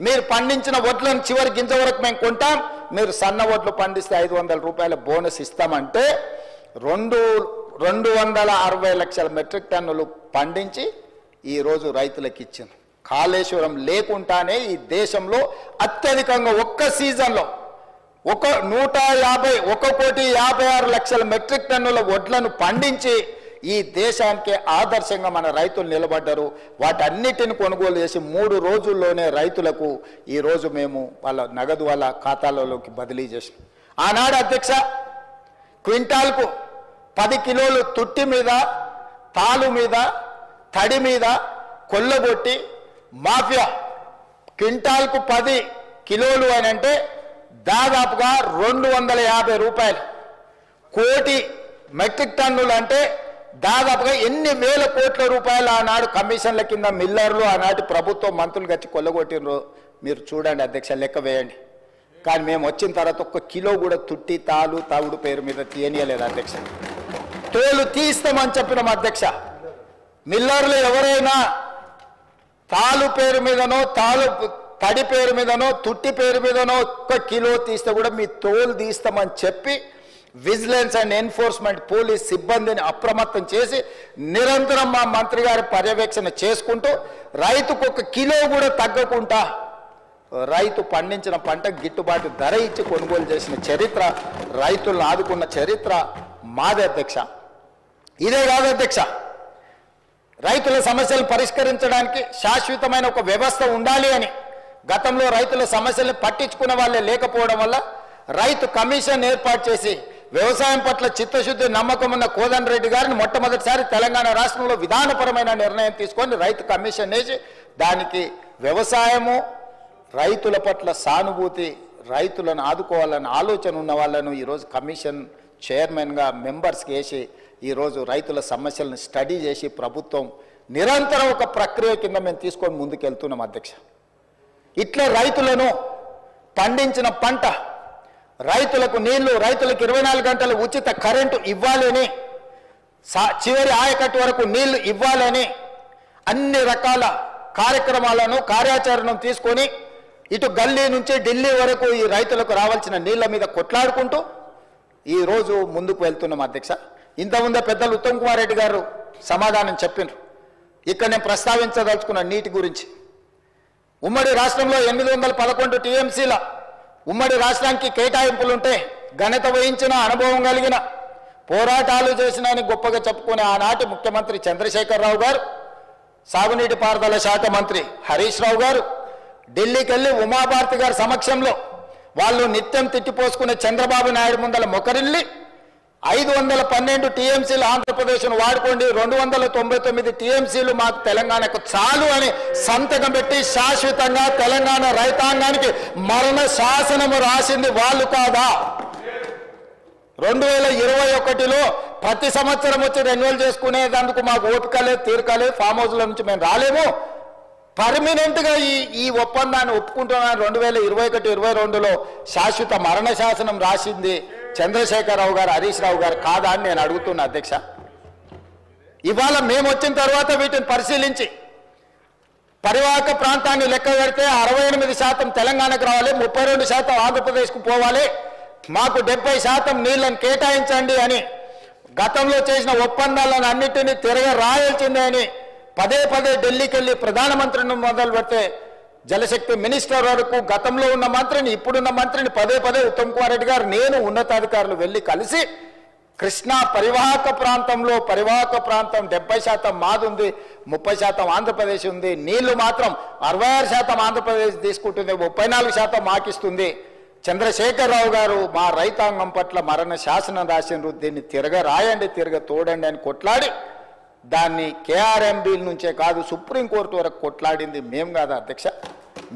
A: మీరు పండించిన వడ్లను చివరి గింజ వరకు మేము కొంటాం, మీరు సన్న వడ్లు పండిస్తే 500 రూపాయల బోనస్ ఇస్తామంటే 260 లక్షల మెట్రిక్ టన్నులు పండించి ఈరోజు రైతులకు ఇచ్చింది. కాళేశ్వరం లేకుండానే ఈ దేశంలో అత్యధికంగా ఒక్క సీజన్లో 1,56,00,000 మెట్రిక్ టన్నుల వడ్లను పండించి ఈ దేశానికి ఆదర్శంగా మన రైతులు నిలబడ్డారు. వాటన్నిటిని కొనుగోలు చేసి 3 రోజుల్లోనే రైతులకు ఈరోజు మేము వాళ్ళ నగదు వాళ్ళ ఖాతాలలోకి బదిలీ చేసాం. ఆనాడు అధ్యక్ష క్వింటాల్కు 10 కిలోలు తుట్టి మీద, తాలు మీద, తడి మీద కొల్లగొట్టి మాఫియా క్వింటాల్కు 10 కిలోలు అని అంటే దాదాపుగా 250 రూపాయలు, కోటి మెట్రిక్ టన్నులు అంటే దాదాపుగా ఎన్ని వేల కోట్ల రూపాయలు ఆనాడు కమిషన్ల కింద మిల్లర్లు ఆనాటి ప్రభుత్వం మంత్రులు గచ్చి కొల్లగొట్టినరు. మీరు చూడండి అధ్యక్ష, లెక్క వేయండి. కానీ మేము వచ్చిన తర్వాత 1 కిలో కూడా తుట్టి తాలు తవుడు పేరు మీద తీయనీయలేదు అధ్యక్ష. తోలు తీస్తామని చెప్పినాం అధ్యక్ష. మిల్లర్లు ఎవరైనా తాలు పేరు మీదనో, తడి పేరు మీదనో, తుట్టి పేరు మీదనో 1 కిలో తీస్తే కూడా మీ తోలు తీస్తామని చెప్పి విజిలెన్స్ అండ్ ఎన్ఫోర్స్మెంట్ పోలీస్ సిబ్బందిని అప్రమత్తం చేసి నిరంతరం మా మంత్రి గారి పర్యవేక్షణ చేసుకుంటూ రైతుకు 1 కిలో కూడా తగ్గకుండా రైతు పండించిన పంట గిట్టుబాటు ధర ఇచ్చి కొనుగోలు చేసిన చరిత్ర, రైతులను ఆదుకున్న చరిత్ర మాదే అధ్యక్ష. ఇదే కాదు అధ్యక్ష, రైతుల సమస్యలు పరిష్కరించడానికి శాశ్వతమైన ఒక వ్యవస్థ ఉండాలి అని గతంలో రైతుల సమస్యలను పట్టించుకున్న వాళ్ళే లేకపోవడం వల్ల రైతు కమిషన్ ఏర్పాటు చేసి వ్యవసాయం పట్ల చిత్తశుద్ధి నమ్మకం ఉన్న కోదండ రెడ్డి గారిని మొట్టమొదటిసారి తెలంగాణ రాష్ట్రంలో విధానపరమైన నిర్ణయం తీసుకొని రైతు కమిషన్ వేసి దానికి వ్యవసాయము, రైతుల పట్ల సానుభూతి, రైతులను ఆదుకోవాలన్న ఆలోచన ఉన్న వాళ్ళను ఈరోజు కమిషన్ చైర్మన్గా మెంబర్స్కి వేసి ఈరోజు రైతుల సమస్యలను స్టడీ చేసి ప్రభుత్వం నిరంతరం ఒక ప్రక్రియ కింద మేము తీసుకొని ముందుకెళ్తున్నాం అధ్యక్ష. ఇట్లా రైతులను పండించిన పంట, రైతులకు నీళ్లు, రైతులకు 24 గంటలు ఉచిత కరెంటు ఇవ్వాలని, చివరి ఆయకట్టు వరకు నీళ్లు ఇవ్వాలని అన్ని రకాల కార్యక్రమాలను కార్యాచరణను తీసుకొని ఇటు గల్లీ నుంచి ఢిల్లీ వరకు ఈ రైతులకు రావాల్సిన నీళ్ల మీద కొట్లాడుకుంటూ ఈరోజు ముందుకు వెళ్తున్నాం అధ్యక్ష. ఇంతకుముందే పెద్దలు ఉత్తమ్ కుమార్ రెడ్డి గారు సమాధానం చెప్పినారు. ఇక్కడ నేను ప్రస్తావించదలుచుకున్న నీటి గురించి. ఉమ్మడి రాష్ట్రంలో 811 టీఎంసీల ఉమ్మడి రాష్ట్రానికి కేటాయింపులుంటే ఘనత వహించిన, అనుభవం కలిగిన, పోరాటాలు చేసిన అని గొప్పగా చెప్పుకునే ఆనాటి ముఖ్యమంత్రి చంద్రశేఖరరావు గారు, సాగునీటి పారుదల శాఖ మంత్రి హరీష్ రావు గారు ఢిల్లీకి వెళ్ళి ఉమాభారతి గారి సమక్షంలో వాళ్ళు నిత్యం తిట్టిపోసుకునే చంద్రబాబు నాయుడు ముందల మొకరిల్లి 512 టీఎంసీలు ఆంధ్రప్రదేశ్ను వాడుకోండి, 299 టీఎంసీలు మాకు తెలంగాణకు చాలు అని సంతకం పెట్టి శాశ్వతంగా తెలంగాణ రైతాంగానికి మరణ శాసనము రాసింది వాళ్ళు కాదా? 2021లో ప్రతి సంవత్సరం వచ్చి రెన్యువల్ చేసుకునేందుకు మాకు ఓపిక లేదు, తీరిక లేదు, ఫామ్ హౌస్ల నుంచి మేము రాలేము. పర్మనెంట్గా ఈ ఒప్పందాన్ని ఒప్పుకుంటున్నాను. 2021-22లో శాశ్వత మరణ శాసనం రాసింది చంద్రశేఖరరావు గారు, హరీష్ రావు గారు కాదా అని నేను అడుగుతున్నా అధ్యక్ష. ఇవాళ మేము వచ్చిన తర్వాత వీటిని పరిశీలించి పరివాహక ప్రాంతాన్ని లెక్క పెడితే 68% తెలంగాణకు రావాలి, 32% ఆంధ్రప్రదేశ్కు పోవాలి, మాకు 70% నీళ్లను కేటాయించండి అని గతంలో చేసిన ఒప్పందాలను అన్నిటినీ తిరగ రాయాల్సిందే అని పదే ఢిల్లీకి వెళ్ళి ప్రధానమంత్రిని మొదలు పెడితే జలశక్తి మినిస్టర్ వరకు గతంలో ఉన్న మంత్రిని, ఇప్పుడున్న మంత్రిని పదే ఉత్తమ్ కుమార్ రెడ్డి గారు, నేను ఉన్నతాధికారులు వెళ్ళి కలిసి కృష్ణా పరివాహక ప్రాంతంలో పరివాహక ప్రాంతం 70% మాది ఉంది, 30% ఆంధ్రప్రదేశ్ ఉంది, నీళ్లు మాత్రం 66% ఆంధ్రప్రదేశ్ తీసుకుంటుంది, 34% మాకిస్తుంది. చంద్రశేఖరరావు గారు మా రైతాంగం పట్ల మరణ శాసనం రాసిండ్రు, దీన్ని తిరగ రాయండి, తిరగ తోడండి అని కొట్లాడి దాన్ని కేఆర్ఎంబీ నుంచే కాదు సుప్రీంకోర్టు వరకు కొట్లాడింది మేము కాదా అధ్యక్ష?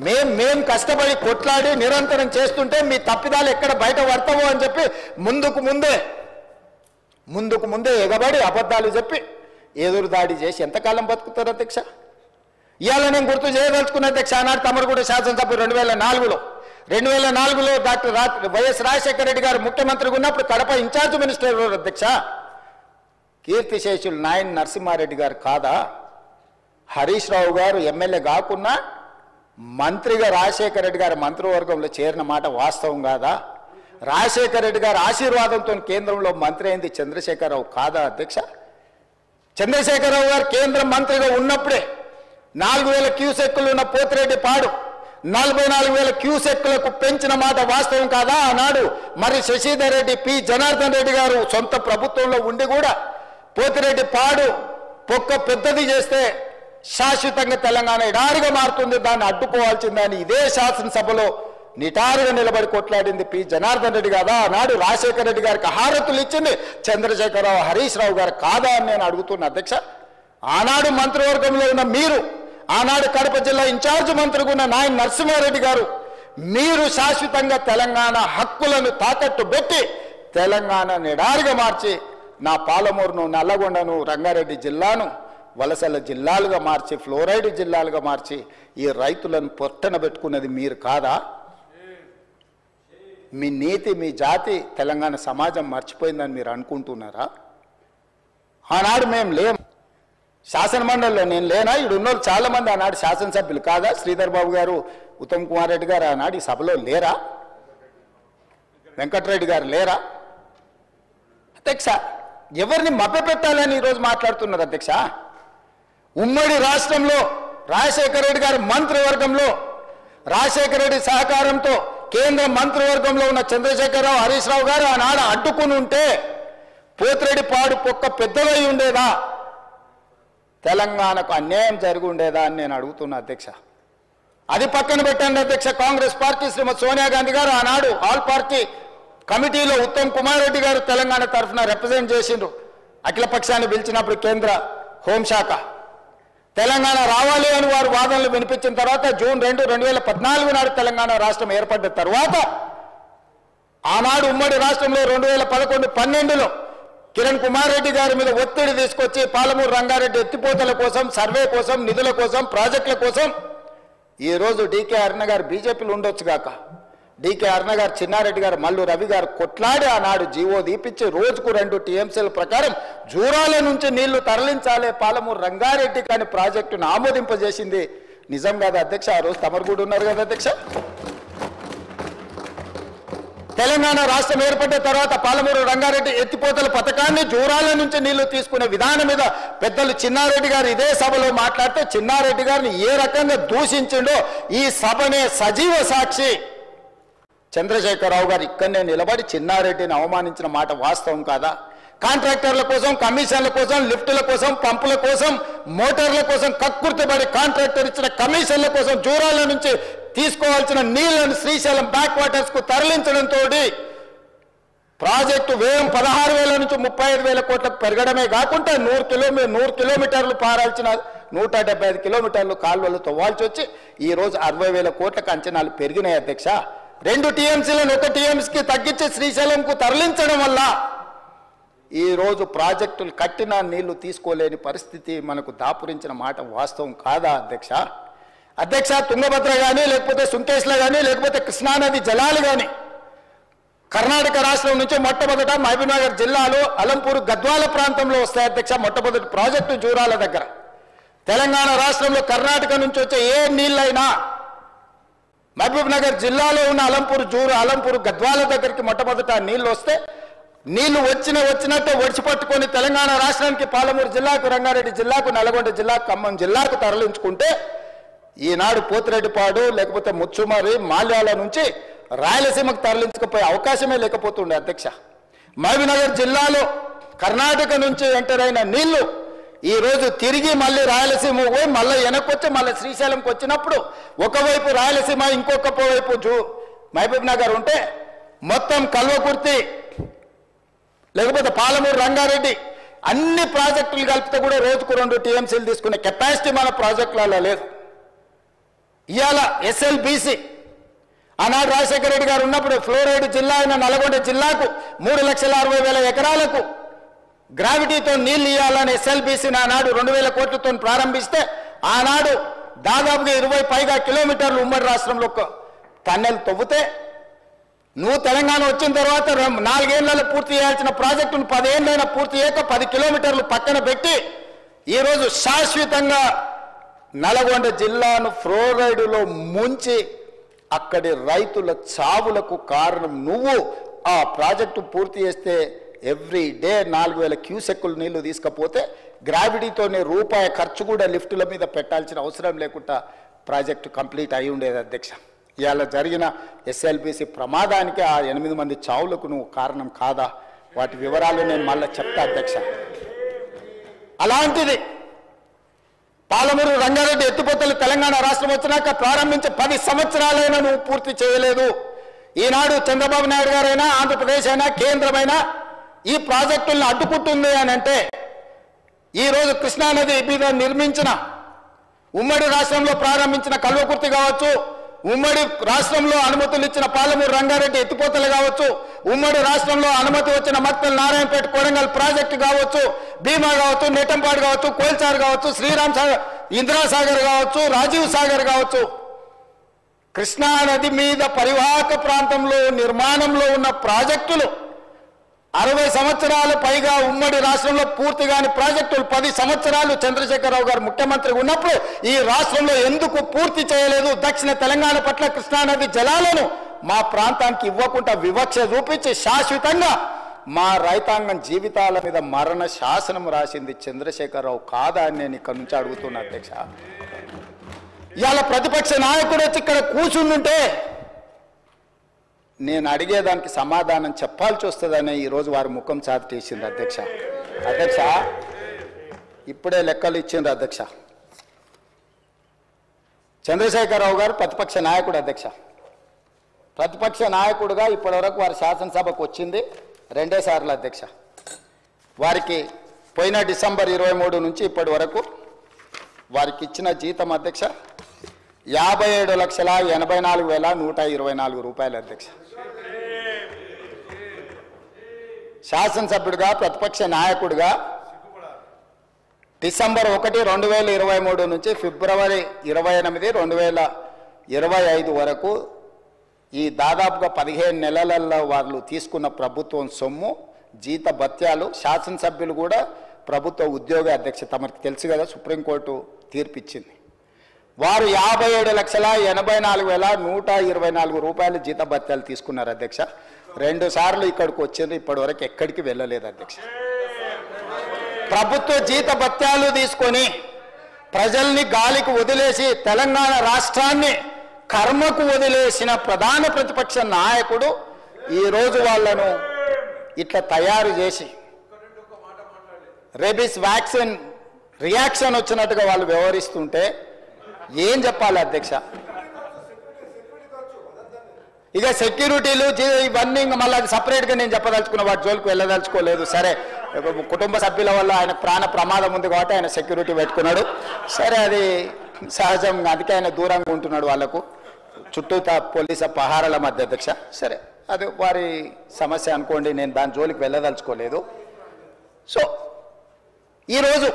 A: మేం కష్టపడి కొట్లాడి నిరంతరం చేస్తుంటే మీ తప్పిదాలు ఎక్కడ బయట పడతావో అని చెప్పి ముందుకు ముందే ఎగబడి అబద్ధాలు చెప్పి ఎదురు దాడి చేసి ఎంతకాలం బతుకుతారు అధ్యక్ష? ఇవాళ నేను గుర్తు చేయదలుచుకున్న అధ్యక్ష, ఆనాడు తమరుగూడ శాసనసభ 2004లో డాక్టర్ వైఎస్ రాజశేఖర రెడ్డి గారు ముఖ్యమంత్రిగా ఉన్నప్పుడు కడప ఇన్ఛార్జ్ మినిస్టర్ అధ్యక్ష కీర్తిశేషులు నాయన్ నరసింహారెడ్డి గారు కాదా? హరీష్ రావు గారు ఎమ్మెల్యే కాకున్నా మంత్రిగా రాజశేఖర రెడ్డి గారు మంత్రివర్గంలో చేరిన మాట వాస్తవం కాదా? రాజశేఖర రెడ్డి గారు ఆశీర్వాదంతో కేంద్రంలో మంత్రి అయింది చంద్రశేఖరరావు కాదా అధ్యక్ష? చంద్రశేఖరరావు గారు కేంద్ర మంత్రిగా ఉన్నప్పుడే 4,000 క్యూసెక్కులు ఉన్న పోతిరెడ్డి పాడు 44,000 క్యూసెక్కులకు పెంచిన మాట వాస్తవం కాదా? ఆనాడు మరి శశిధర్ రెడ్డి, పి జనార్దన్ రెడ్డి గారు సొంత ప్రభుత్వంలో ఉండి కూడా పోతిరెడ్డి పాడు పొక్క పెద్దది చేస్తే శాశ్వతంగా తెలంగాణ ఎడారిగా మారుతుంది, దాన్ని అడ్డుకోవాల్సిందని ఇదే శాసనసభలో నిటారుగా నిలబడి కొట్లాడింది పి జనార్దన్ రెడ్డి కాదా? ఆనాడు రాజశేఖర రెడ్డి గారికి హారతులు ఇచ్చింది చంద్రశేఖరరావు, హరీష్ రావు గారు కాదా అని నేను అడుగుతున్నా అధ్యక్ష. ఆనాడు మంత్రివర్గంలో ఉన్న మీరు, ఆనాడు కడప జిల్లా ఇన్ఛార్జ్ మంత్రిగా ఉన్న నాయన్ నరసింహారెడ్డి గారు, మీరు శాశ్వతంగా తెలంగాణ హక్కులను తాకట్టు పెట్టి తెలంగాణ నిడారిగా మార్చి నా పాలమూరును, నల్లగొండను, రంగారెడ్డి జిల్లాను వలసల జిల్లాలుగా మార్చి, ఫ్లోరైడ్ జిల్లాలుగా మార్చి ఈ రైతులను పొట్టన పెట్టుకున్నది మీరు కాదా? మీ నీతి, మీ జాతి తెలంగాణ సమాజం మర్చిపోయిందని మీరు అనుకుంటున్నారా? ఆనాడు మేము లేం శాసనమండలిలో, నేను లేనా? ఇక్కడ ఉన్నోళ్ళు చాలా మంది ఆనాడు శాసనసభ్యులు కాదా? శ్రీధర్ బాబు గారు, ఉత్తమ్ కుమార్ రెడ్డి గారు ఆనాడు ఈ సభలో లేరా? వెంకటరెడ్డి గారు లేరా? అధ్యక్ష, ఎవరిని మభ్యపెట్టాలని ఈరోజు మాట్లాడుతున్నారు అధ్యక్ష? ఉమ్మడి రాష్ట్రంలో రాజశేఖర రెడ్డి గారు మంత్రివర్గంలో రాజశేఖర రెడ్డి సహకారంతో కేంద్ర మంత్రివర్గంలో ఉన్న చంద్రశేఖరరావు, హరీష్ రావు గారు ఆనాడు అడ్డుకుని ఉంటే పోతిరెడ్డి పాడు పొక్క పెద్దదై ఉండేదా? తెలంగాణకు అన్యాయం జరిగి ఉండేదా అని నేను అడుగుతున్నా అధ్యక్ష. అది పక్కన పెట్టండి అధ్యక్ష. కాంగ్రెస్ పార్టీ శ్రీమతి సోనియా గాంధీ గారు ఆనాడు ఆల్ పార్టీ కమిటీలో ఉత్తమ్ కుమార్ రెడ్డి గారు తెలంగాణ తరఫున రిప్రజెంట్ చేసిండ్రు. అఖిలపక్షాన్ని పిలిచినప్పుడు కేంద్ర హోంశాఖ తెలంగాణ రావాలి అని వారు వాదనలు వినిపించిన తర్వాత జూన్ 2, 2014 నాడు తెలంగాణ రాష్ట్రం ఏర్పడ్డ తర్వాత ఆనాడు ఉమ్మడి రాష్ట్రంలో 2011-12లో కిరణ్ కుమార్ రెడ్డి గారి మీద ఒత్తిడి తీసుకొచ్చి పాలమూరు రంగారెడ్డి ఎత్తిపోతల కోసం, సర్వే కోసం, నిధుల కోసం, ప్రాజెక్టుల కోసం ఈరోజు డీకే అరుణ గారు బీజేపీలో ఉండొచ్చు గాక, డీకే అరుణ గారు, చిన్నారెడ్డి గారు, మల్లు రవి గారు కొట్లాడి ఆనాడు జీవో దీపించి రోజుకు 2 టీఎంసీల ప్రకారం జూరాల నుంచి నీళ్లు తరలించాలి పాలమూరు రంగారెడ్డి కానీ ప్రాజెక్టును ఆమోదింపజేసింది నిజం కాదా అధ్యక్ష? ఆ రోజు తమరు కూడా ఉన్నారు కదా అధ్యక్ష. తెలంగాణ రాష్ట్రం ఏర్పడ్డ తర్వాత పాలమూరు రంగారెడ్డి ఎత్తిపోతల పథకాన్ని జూరాల నుంచి నీళ్లు తీసుకునే విధానం మీద పెద్దలు చిన్నారెడ్డి గారు ఇదే సభలో మాట్లాడితే చిన్నారెడ్డి గారిని ఏ రకంగా దూషించిండో ఈ సభనే సజీవ సాక్షి. చంద్రశేఖరరావు గారు ఇక్కడనే నిలబడి చిన్నారెడ్డిని అవమానించిన మాట వాస్తవం కాదా? కాంట్రాక్టర్ల కోసం, కమిషన్ల కోసం, లిఫ్టుల కోసం, పంపుల కోసం, మోటార్ల కోసం కక్కుర్తిపడి కాంట్రాక్టర్ ఇచ్చిన కమిషన్ల కోసం జూరాల నుంచి తీసుకోవాల్సిన నీళ్లను శ్రీశైలం బ్యాక్ వాటర్స్ కు తరలించడంతో ప్రాజెక్టు వ్యయం 16,000 నుంచి 35,000 కోట్లకు పెరగడమే కాకుండా 100 కిలోమీటర్లు పారాల్సిన 175 కిలోమీటర్లు కాలువలు తవ్వాల్సి వచ్చి ఈరోజు 60,000 కోట్లకు అంచనాలు పెరిగినాయి అధ్యక్ష. 2 టీఎంసీలను 1 టీఎంసీకి తగ్గించి శ్రీశైలంకు తరలించడం వల్ల ఈరోజు ప్రాజెక్టులు కట్టిన నీళ్లు తీసుకోలేని పరిస్థితి మనకు దాపురించిన మాట వాస్తవం కాదా అధ్యక్ష? అధ్యక్ష, తుంగభద్ర కానీ లేకపోతే సుంకేశ్ల కానీ లేకపోతే కృష్ణానది జలాలు కానీ కర్ణాటక రాష్ట్రం నుంచి మొట్టమొదట మహబూబ్నగర్ జిల్లాలో అలంపూర్ గద్వాల ప్రాంతంలో వస్తాయి అధ్యక్ష. మొట్టమొదటి ప్రాజెక్టు జూరాల దగ్గర. తెలంగాణ రాష్ట్రంలో కర్ణాటక నుంచి వచ్చే ఏ నీళ్ళైనా మహబూబ్నగర్ జిల్లాలో ఉన్న అలంపూర్ గద్వాల దగ్గరికి మొట్టమొదట నీళ్లు వస్తే నీళ్లు వచ్చినట్టు ఒడిచిపట్టుకొని తెలంగాణ రాష్ట్రానికి పాలమూరు జిల్లాకు, రంగారెడ్డి జిల్లాకు, నల్గొండ జిల్లాకు, ఖమ్మం జిల్లాకు తరలించుకుంటే ఈనాడు పోతిరెడ్డిపాడు లేకపోతే ముచ్చుమరి మాల్యాల నుంచి రాయలసీమకు తరలించకపోయే అవకాశమే లేకపోతుండే అధ్యక్ష. మహబూబ్నగర్ జిల్లాలో కర్ణాటక నుంచి ఎంటర్ అయిన నీళ్లు ఈరోజు తిరిగి మళ్ళీ రాయలసీమ పోయి మళ్ళీ వెనక్కొచ్చి మళ్ళీ శ్రీశైలంకి వచ్చినప్పుడు ఒకవైపు రాయలసీమ ఇంకొక వైపు మహబూబ్నగర్ ఉంటే మొత్తం కల్వకుర్తి లేకపోతే పాలమూరు, రంగారెడ్డి అన్ని ప్రాజెక్టులు కలిపితే కూడా రోజుకు 2 టీఎంసీలు తీసుకునే కెపాసిటీ మన ప్రాజెక్టులలో లేదు. ఇవాళ ఎస్ఎల్బీసీ ఆనాడు రాజశేఖర రెడ్డి గారు ఉన్నప్పుడు ఫ్లోరైడ్ జిల్లా అయిన నల్గొండ జిల్లాకు 3,60,000 ఎకరాలకు గ్రావిటీతో నీళ్లు ఇవ్వాలని ఎస్ఎల్బీసీని ఆనాడు 2,000 కోట్లతో ప్రారంభిస్తే ఆనాడు దాదాపుగా 20 పైగా కిలోమీటర్లు ఉమ్మడి రాష్ట్రంలో టన్నెల్ తవ్వుతే నువ్వు తెలంగాణ వచ్చిన తర్వాత 4 ఏళ్లలో పూర్తి చేయాల్సిన ప్రాజెక్టును 10 ఏళ్ళైనా పూర్తి చేయక 10 కిలోమీటర్లు పక్కన పెట్టి ఈరోజు శాశ్వతంగా నల్గొండ జిల్లాను ఫ్లోరైడ్లో ముంచి అక్కడి రైతుల చావులకు కారణం నువ్వు. ఆ ప్రాజెక్టు పూర్తి చేస్తే ఎవ్రీ డే 4,000 క్యూసెక్కులు నీళ్లు తీసుకపోతే గ్రావిటీతోనే రూపాయి ఖర్చు కూడా లిఫ్టుల మీద పెట్టాల్సిన అవసరం లేకుండా ప్రాజెక్టు కంప్లీట్ అయి ఉండేది అధ్యక్ష. ఇవాళ జరిగిన ఎస్ఎల్బీసీ ప్రమాదానికి ఆ 8 మంది చావులకు నువ్వు కారణం కాదా? వాటి వివరాలు నేను మళ్ళీ చెప్తా అధ్యక్ష. అలాంటిది పాలమూరు, రంగారెడ్డి ఎత్తిపోతలు తెలంగాణ రాష్ట్రం వచ్చినాక ప్రారంభించి 10 సంవత్సరాలైనా నువ్వు పూర్తి చేయలేదు. ఈనాడు చంద్రబాబు నాయుడు గారైనా ఆంధ్రప్రదేశ్ అయినా కేంద్రమైనా ఈ ప్రాజెక్టులను అడ్డుకుంటుంది అని అంటే ఈరోజు కృష్ణానది మీద నిర్మించిన ఉమ్మడి రాష్ట్రంలో ప్రారంభించిన కల్వకుర్తి కావచ్చు, ఉమ్మడి రాష్ట్రంలో అనుమతులు ఇచ్చిన పాలమూరు, రంగారెడ్డి ఎత్తిపోతలు కావచ్చు, ఉమ్మడి రాష్ట్రంలో అనుమతి వచ్చిన మక్తల్, నారాయణపేట, కొడంగల్ ప్రాజెక్టు కావచ్చు, భీమా కావచ్చు, నెట్టంపాడు కావచ్చు, కోల్చార్ కావచ్చు, శ్రీరామ్ సాగర్, ఇందిరాసాగర్ కావచ్చు, రాజీవ్ సాగర్ కావచ్చు, కృష్ణానది మీద పరివాహక ప్రాంతంలో నిర్మాణంలో ఉన్న ప్రాజెక్టులు 60 సంవత్సరాలు పైగా ఉమ్మడి రాష్ట్రంలో పూర్తి కాని ప్రాజెక్టులు 10 సంవత్సరాలు చంద్రశేఖరరావు గారు ముఖ్యమంత్రి ఉన్నప్పుడు ఈ రాష్ట్రంలో ఎందుకు పూర్తి చేయలేదు? దక్షిణ తెలంగాణ పట్ల కృష్ణానది జలాలను మా ప్రాంతానికి ఇవ్వకుండా వివక్ష చూపించి శాశ్వతంగా మా రైతాంగం జీవితాల మీద మరణ శాసనం రాసింది చంద్రశేఖరరావు కాదా అని నేను ఇక్కడ నుంచి అడుగుతున్నా అధ్యక్ష. ఇవాళ ప్రతిపక్ష నాయకుడు వచ్చి ఇక్కడ కూర్చుంటుంటే నేను అడిగేదానికి సమాధానం చెప్పాల్సి వస్తుందని ఈరోజు వారి ముఖం చాటేసింది అధ్యక్ష. అధ్యక్ష, ఇప్పుడే లెక్కలు ఇచ్చిండ్రు అధ్యక్ష. చంద్రశేఖరరావు గారు ప్రతిపక్ష నాయకుడు అధ్యక్ష. ప్రతిపక్ష నాయకుడుగా ఇప్పటివరకు వారి శాసనసభకు వచ్చింది 2 సార్లు అధ్యక్ష. వారికి పోయిన డిసెంబర్ 23 నుంచి ఇప్పటి వరకు వారికి ఇచ్చిన జీతం అధ్యక్ష 57,84,124 రూపాయలు అధ్యక్ష. శాసనసభ్యుడిగా ప్రతిపక్ష నాయకుడిగా డిసెంబర్ 1, 2023 నుంచి ఫిబ్రవరి 28, 2025 వరకు ఈ దాదాపుగా 15 నెలలలో వాళ్ళు తీసుకున్న ప్రభుత్వం సొమ్ము, జీత భత్యాలు, శాసనసభ్యులు కూడా ప్రభుత్వ ఉద్యోగ అధ్యక్ష తమకు తెలుసు కదా, సుప్రీంకోర్టు తీర్పిచ్చింది. వారు 57,84,124 రూపాయలు జీత భత్యాలు తీసుకున్నారు అధ్యక్ష. 2 సార్లు ఇక్కడికి వచ్చింది, ఇప్పటి వరకు ఎక్కడికి వెళ్ళలేదు అధ్యక్ష. ప్రభుత్వ జీత భత్యాలు తీసుకొని ప్రజల్ని గాలికి వదిలేసి తెలంగాణ రాష్ట్రాన్ని కర్మకు వదిలేసిన ప్రధాన ప్రతిపక్ష నాయకుడు ఈరోజు వాళ్ళను ఇట్లా తయారు చేసి రేబీస్ వ్యాక్సిన్ రియాక్షన్ వచ్చినట్టుగా వాళ్ళు వ్యవహరిస్తుంటే ఏం చెప్పాలి అధ్యక్ష? ఇక సెక్యూరిటీలు ఇవన్నీ ఇంకా మళ్ళీ అది సపరేట్గా నేను చెప్పదలుచుకున్న వాటి జోలికి వెళ్ళదలుచుకోలేదు. సరే, కుటుంబ సభ్యుల వల్ల ఆయన ప్రాణ ప్రమాదం ఉంది కాబట్టి ఆయన సెక్యూరిటీ పెట్టుకున్నాడు. సరే, అది సహజంగా, అందుకే ఆయన దూరంగా ఉంటున్నాడు వాళ్ళకు చుట్టూతా పోలీసు పహారాల మధ్య అధ్యక్ష. సరే, అది వారి సమస్య అనుకోండి, నేను దాని జోలికి వెళ్ళదలుచుకోలేదు. సో ఈరోజు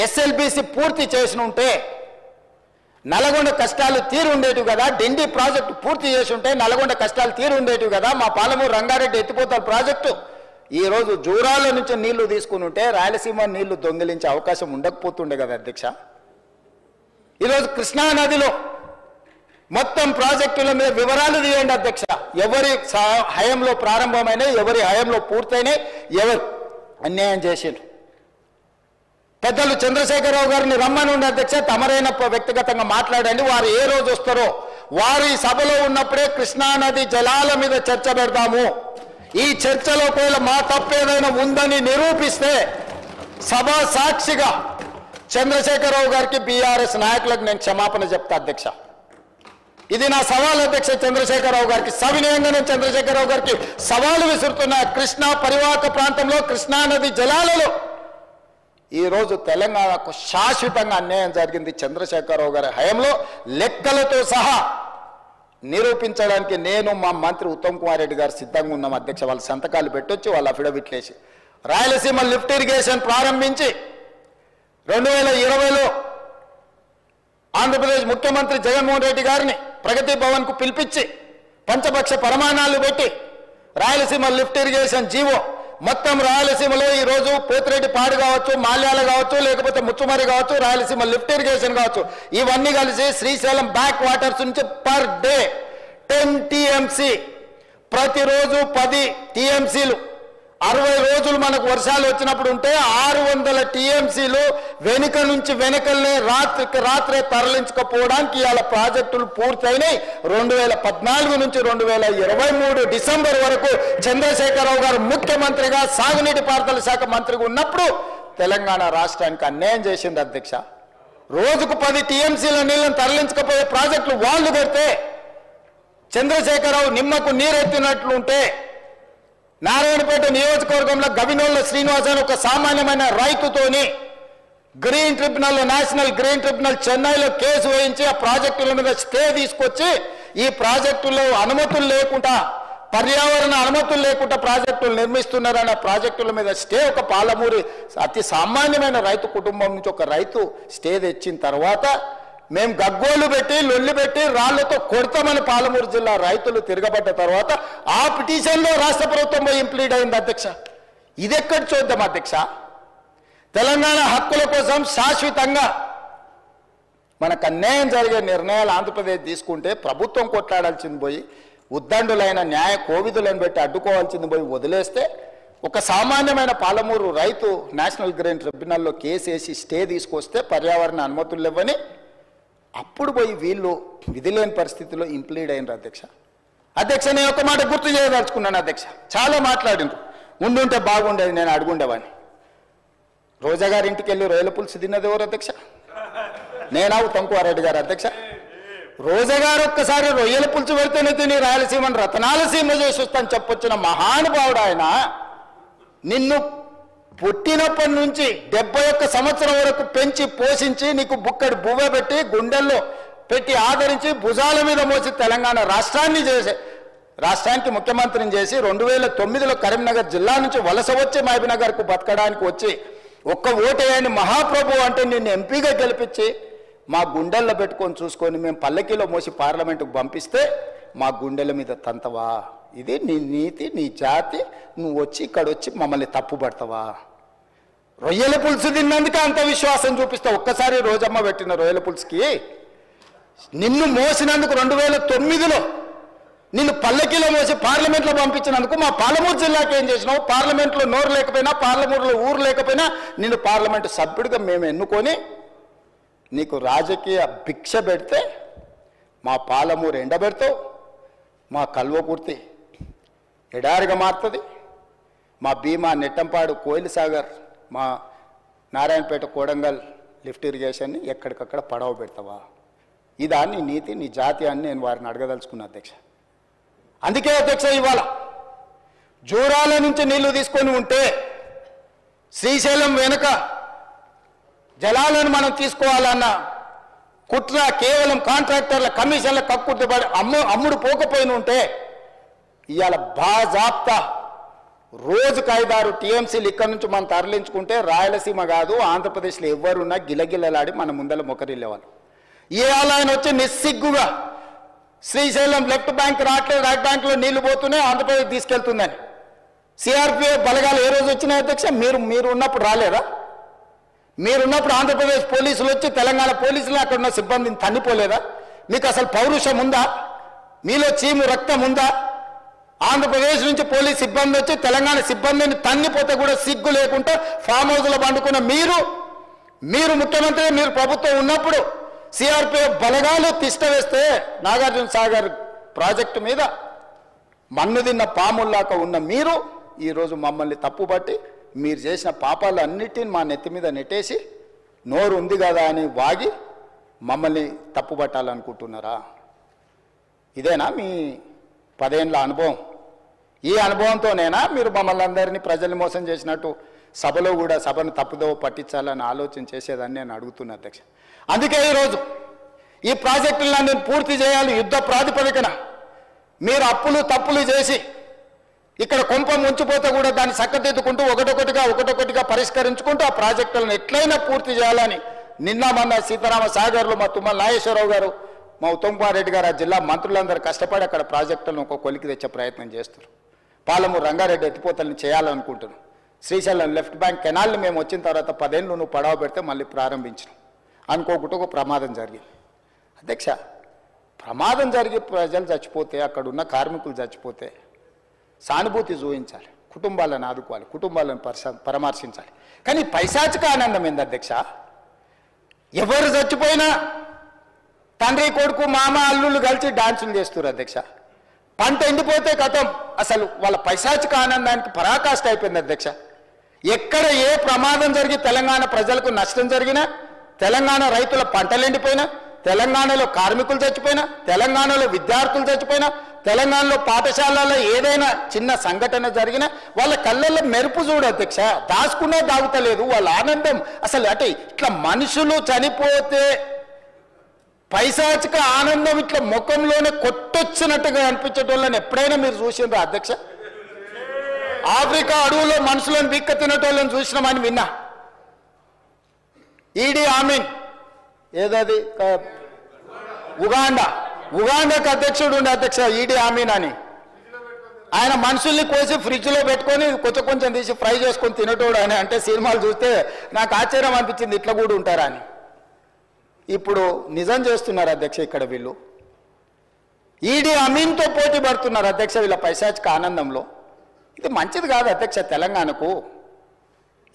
A: ఎస్ఎల్బిసి పూర్తి చేసి ఉంటే నల్గొండ కష్టాలు తీరు ఉండేటివి కదా, డిండి ప్రాజెక్టు పూర్తి చేసి ఉంటే నల్గొండ కష్టాలు తీరు ఉండేటివి కదా, మా పాలమూరు రంగారెడ్డి ఎత్తిపోతల ప్రాజెక్టు ఈరోజు జూరాల నుంచి నీళ్లు తీసుకుని ఉంటే రాయలసీమ నీళ్లు దొంగిలించే అవకాశం ఉండకపోతుండే కదా అధ్యక్ష. ఈరోజు కృష్ణా నదిలో మొత్తం ప్రాజెక్టుల మీద వివరాలు తీయండి అధ్యక్ష. ఎవరి హయంలో ప్రారంభమైనాయి, ఎవరి హయంలో పూర్తయినాయి, ఎవరు అన్యాయం చేసిండ్రు. పెద్దలు చంద్రశేఖరరావు గారిని రమ్మని ఉండే అధ్యక్ష, తమరైన వ్యక్తిగతంగా మాట్లాడండి. వారు ఏ రోజు వస్తారో వారి సభలో ఉన్నప్పుడే కృష్ణానది జలాల మీద చర్చ పెడతాము. ఈ చర్చలో ఒకవేళ మా తప్పేదైనా ఉందని నిరూపిస్తే సభా సాక్షిగా చంద్రశేఖరరావు గారికి, బీఆర్ఎస్ నాయకులకు నేను క్షమాపణ చెప్తా అధ్యక్ష. ఇది నా సవాల్ అధ్యక్ష చంద్రశేఖరరావు గారికి. సవినయంగా నేను చంద్రశేఖరరావు గారికి సవాలు విసురుతున్న కృష్ణా పరివాహక ప్రాంతంలో కృష్ణానది జలాలలో ఈరోజు తెలంగాణకు శాశ్వతంగా అన్యాయం జరిగింది చంద్రశేఖరరావు గారి హయంలో, లెక్కలతో సహా నిరూపించడానికి నేను మా మంత్రి ఉత్తమ్ కుమార్ రెడ్డి గారు సిద్ధంగా ఉన్నాం అధ్యక్ష. వాళ్ళ సంతకాలు పెట్టొచ్చి వాళ్ళ అఫిడవిట్లు వేసి రాయలసీమ లిఫ్ట్ ఇరిగేషన్ ప్రారంభించి 2020లో ఆంధ్రప్రదేశ్ ముఖ్యమంత్రి జగన్మోహన్ రెడ్డి గారిని ప్రగతి భవన్కు పిలిపించి పంచపక్ష ప్రమాణాలు పెట్టి రాయలసీమ లిఫ్ట్ ఇరిగేషన్ జీవో మొత్తం రాయలసీమలో ఈరోజు పోతిరెడ్డిపాడు కావచ్చు, మాల్యాల కావచ్చు, లేకపోతే ముచ్చుమరి కావచ్చు, రాయలసీమ లిఫ్ట్ ఇరిగేషన్ కావచ్చు, ఇవన్నీ కలిసి శ్రీశైలం బ్యాక్ వాటర్స్ నుంచి పర్ డే 10 TMC, ప్రతిరోజు 10 TMCలు 60 రోజులు మనకు వర్షాలు వచ్చినప్పుడు ఉంటే 600 TMCలు వెనుక నుంచి వెనకల్నే రాత్రికి రాత్రే తరలించకపోవడానికి ఇవాళ ప్రాజెక్టులు పూర్తయినాయి. 2014 నుంచి 2023 డిసెంబర్ వరకు చంద్రశేఖరరావు గారు ముఖ్యమంత్రిగా సాగునీటి పారుదల శాఖ మంత్రిగా ఉన్నప్పుడు తెలంగాణ రాష్ట్రానికి అన్యాయం చేసింది అధ్యక్ష. రోజుకు 10 TMCల నీళ్ళని తరలించకపోయే ప్రాజెక్టులు వాళ్ళు పెడితే చంద్రశేఖరరావు నిమ్మకు నీరెత్తినట్లు ఉంటే నారాయణపేట నియోజకవర్గంలో గవినోళ్ళ శ్రీనివాస్ అని ఒక సామాన్యమైన రైతుతోని green tribunal, national green tribunal చెన్నైలో కేసు వేయించి ఆ ప్రాజెక్టుల మీద స్టే తీసుకొచ్చి ఈ ప్రాజెక్టులో అనుమతులు లేకుండా, పర్యావరణ అనుమతులు లేకుండా ప్రాజెక్టులు నిర్మిస్తున్నారన్న ప్రాజెక్టుల మీద స్టే ఒక పాలమూరి అతి సామాన్యమైన రైతు కుటుంబం నుంచి ఒక రైతు స్టే తెచ్చిన తర్వాత మేము గగ్గోలు పెట్టి లొల్లి పెట్టి రాళ్లతో కొడతామని పాలమూరు జిల్లా రైతులు తిరగబడ్డ తర్వాత ఆ పిటిషన్లో రాష్ట్ర ప్రభుత్వం పోయి ఇంప్లీడ్ అయింది అధ్యక్ష. ఇది ఎక్కడ చూద్దాం అధ్యక్ష. తెలంగాణ హక్కుల కోసం శాశ్వతంగా మనకు అన్యాయం జరిగే నిర్ణయాలు ఆంధ్రప్రదేశ్ తీసుకుంటే ప్రభుత్వం కొట్లాడాల్సింది పోయి, ఉద్దండులైన న్యాయ కోవిదులను పెట్టి అడ్డుకోవాల్సింది పోయి వదిలేస్తే ఒక సామాన్యమైన పాలమూరు రైతు నేషనల్ గ్రీన్ ట్రిబ్యునల్లో కేసు వేసి స్టే తీసుకొస్తే పర్యావరణ అనుమతులు ఇవ్వని అప్పుడు పోయి వీళ్ళు విధి లేని పరిస్థితిలో ఇంప్లీడ్ అయినారు అధ్యక్ష. అధ్యక్ష, నేను ఒక మాట గుర్తు చేయదలుచుకున్నాను అధ్యక్ష. చాలా మాట్లాడిండ్రు, ఉండుంటే బాగుండేది, నేను అడుగుండేవాడిని. రోజా గారి ఇంటికి వెళ్ళి రొయ్యల పులుసు తిన్నది ఎవరు అధ్యక్ష? నేనా ఉత్తమ్ కుమార్ రెడ్డి గారు అధ్యక్ష? రోజా గారు ఒక్కసారి రొయ్యల పులుసు పెడితేనే తిని రాయలసీమను రతనాల సీమ చేసి వస్తాను చెప్పొచ్చిన మహానుభావుడు ఆయన. నిన్ను పుట్టినప్పటి నుంచి 71 సంవత్సరం వరకు పెంచి పోషించి నీకు బుక్కడి బువ్వ పెట్టి గుండెల్లో పెట్టి ఆదరించి భుజాల మీద మోసి తెలంగాణ రాష్ట్రానికి ముఖ్యమంత్రిని చేసి 2009లో కరీంనగర్ జిల్లా నుంచి వలస వచ్చి మహబూబ్నగర్కు బతకడానికి వచ్చి ఒక్క ఓటేయని మహాప్రభు అంటే నిన్ను ఎంపీగా గెలిపించి మా గుండెల్లో పెట్టుకొని చూసుకొని మేము పల్లకీలో మోసి పార్లమెంటుకు పంపిస్తే మా గుండెల మీద తంతవా? ఇది నీ నీతి, నీ జాతి. నువ్వు వచ్చి ఇక్కడ వచ్చి మమ్మల్ని తప్పు పడతావా? రొయ్యల పులుసు తిన్నందుకే అంత విశ్వాసం చూపిస్తావు. ఒక్కసారి రోజమ్మ పెట్టిన రొయ్యల పులుసుకి నిన్ను మోసినందుకు 2009లో నిన్ను పల్లకీలో మోసి పార్లమెంట్లో పంపించినందుకు మా పాలమూరు జిల్లాకి ఏం చేసినావు? పార్లమెంట్లో నోరు లేకపోయినా, పార్లమూరులో ఊరు లేకపోయినా నిన్ను పార్లమెంటు సభ్యుడిగా మేము ఎన్నుకొని నీకు రాజకీయ భిక్ష పెడితే మా పాలమూరు ఎండబెడతావు, మా కల్వకుర్తి ఎడారిగా మారుతుంది, మా భీమా నెట్టంపాడు కోయిల్ సాగర్, మా నారాయణపేట కోడంగల్ లిఫ్ట్ ఇరిగేషన్ని ఎక్కడికక్కడ పడవ పెడతావా?
B: ఇదా నీ నీతి, నీ జాతి అని నేను వారిని అడగదలుచుకున్నా అధ్యక్ష. అందుకే అధ్యక్ష, ఇవాళ జూరాల నుంచి నీళ్లు తీసుకొని ఉంటే శ్రీశైలం వెనుక జలాలను మనం తీసుకోవాలన్న కుట్ర కేవలం కాంట్రాక్టర్ల కమిషన్ల కక్కుర్తిపడి అమ్ముడు పోకపోయిన ఉంటే ఇవాళ బాజాప్తా రోజుకు 5-6 టీఎంసీలు ఇక్కడ నుంచి మనం తరలించుకుంటే రాయలసీమ కాదు ఆంధ్రప్రదేశ్లో ఎవరున్నా గిలగిలలాడి మన ముందర మొకరిల్లేవాళ్ళు. ఇవాళ ఆయన వచ్చి నిస్సిగ్గుగా శ్రీశైలం లెఫ్ట్ బ్యాంక్ రావట్లేదు, రైట్ బ్యాంక్లో నీళ్లు పోతున్నాయి, ఆంధ్రప్రదేశ్ తీసుకెళ్తుందని. సిఆర్పిఎఫ్ బలగాలు ఏ రోజు వచ్చినాయి అధ్యక్ష? మీరు ఉన్నప్పుడు రాలేదా? మీరున్నప్పుడు ఆంధ్రప్రదేశ్ పోలీసులు వచ్చి తెలంగాణ పోలీసులు అక్కడ ఉన్న సిబ్బందిని తన్నిపోలేదా? మీకు అసలు పౌరుషం ఉందా? మీలో చీము రక్తం ఉందా? ఆంధ్రప్రదేశ్ నుంచి పోలీస్ సిబ్బంది వచ్చి తెలంగాణ సిబ్బందిని తన్నిపోతే కూడా సిగ్గు లేకుండా ఫామ్ హౌస్లో పండుకున్న మీరు ముఖ్యమంత్రి, మీరు ప్రభుత్వం ఉన్నప్పుడు సిఆర్పిఎఫ్ బలగాలు తిష్ట వేస్తే నాగార్జున సాగర్ ప్రాజెక్టు మీద మన్ను తిన్న పాముల్లాక ఉన్న మీరు ఈరోజు మమ్మల్ని తప్పుబట్టి మీరు చేసిన పాపాలు అన్నిటిని మా నెత్తి మీద నెట్టేసి నోరు ఉంది కదా అని వాగి మమ్మల్ని తప్పుబట్టాలనుకుంటున్నారా? ఇదేనా మీ 10 ఏళ్ల అనుభవం? ఈ అనుభవంతోనేనా మీరు మమ్మల్ని అందరినీ ప్రజల్ని మోసం చేసినట్టు సభను తప్పుదో పట్టించాలని ఆలోచన చేసేదని నేను అడుగుతున్నా అధ్యక్ష. అందుకే ఈరోజు ఈ ప్రాజెక్టులను పూర్తి చేయాలి యుద్ధ ప్రాతిపదికన. మీరు అప్పులు తప్పులు చేసి ఇక్కడ కొంప ముంచిపోతే కూడా దాన్ని చక్కదిద్దుకుంటూ ఒకటొకటిగా పరిష్కరించుకుంటూ ఆ ప్రాజెక్టులను ఎట్లయినా పూర్తి చేయాలని నిన్న మొన్న సీతారామ సాగర్లో మా తుమ్మల నాగేశ్వరరావు గారు, మా ఉత్తమ్ కుమార్ రెడ్డి గారు, ఆ జిల్లా మంత్రులందరూ కష్టపడి అక్కడ ప్రాజెక్టులను ఒక కొలికి తెచ్చే ప్రయత్నం చేస్తారు. పాలమూరు రంగారెడ్డి ఎత్తిపోతలను చేయాలనుకుంటున్నాం. శ్రీశైలం లెఫ్ట్ బ్యాంక్ కెనాల్ని మేము వచ్చిన తర్వాత 10 ఏళ్ళు నువ్వు పడవ పెడితే మళ్ళీ ప్రారంభించినాం. అనుకోకుండా ఒక ప్రమాదం జరిగింది అధ్యక్ష. ప్రమాదం జరిగి ప్రజలు చచ్చిపోతే, అక్కడ ఉన్న కార్మికులు చచ్చిపోతే సానుభూతి చూపించాలి, కుటుంబాలను ఆదుకోవాలి, కుటుంబాలను పరామర్శించాలి. కానీ పైశాచిక ఆనందం ఏంది అధ్యక్ష? ఎవరు చచ్చిపోయినా తండ్రి కొడుకు మామ అల్లుళ్ళు కలిసి డాన్సులు చేస్తారు అధ్యక్ష. పంట ఎండిపోతే కథం, అసలు వాళ్ళ పైశాచిక ఆనందానికి పరాకాష్ట అయిపోయింది అధ్యక్ష. ఎక్కడ ఏ ప్రమాదం జరిగి తెలంగాణ ప్రజలకు నష్టం జరిగినా, తెలంగాణ రైతుల పంటలు ఎండిపోయినా, తెలంగాణలో కార్మికులు చచ్చిపోయినా, తెలంగాణలో విద్యార్థులు చచ్చిపోయినా, తెలంగాణలో పాఠశాలలో ఏదైనా చిన్న సంఘటన జరిగినా వాళ్ళ కళ్ళల్లో మెరుపు చూడు అధ్యక్ష. దాచుకునే దాగుతలేదు వాళ్ళ ఆనందం. అసలు అంటే ఇట్లా మనుషులు చనిపోతే పైశాచిక ఆనందం ఇట్లా ముఖంలోనే కొట్టొచ్చినట్టుగా అనిపించేటోళ్ళని ఎప్పుడైనా మీరు చూసిండ్రా అధ్యక్ష? ఆఫ్రికా అడవుల్లో మనుషులను బిక్క తినేటోళ్ళని చూసినామని విన్నా. ఈడీ ఆమీన్ ఏదది ఉగాండాకు అధ్యక్షుడు ఉండే అధ్యక్ష ఈడీ ఆమీన్ అని. ఆయన మనుషుల్ని కోసి ఫ్రిడ్జ్లో పెట్టుకొని కొంచెం తీసి ఫ్రై చేసుకొని తినేటోడు అని అంటే సినిమాలు చూస్తే నాకు ఆశ్చర్యం అనిపించింది, ఇట్లా కూడా ఉంటారా అని. ఇప్పుడు నిజం చేస్తున్నారు అధ్యక్ష. ఇక్కడ వీళ్ళు ఈడీ అమీన్తో పోటీ పడుతున్నారు అధ్యక్ష వీళ్ళ పైశాచిక ఆనందంలో. ఇది మంచిది కాదు అధ్యక్ష తెలంగాణకు.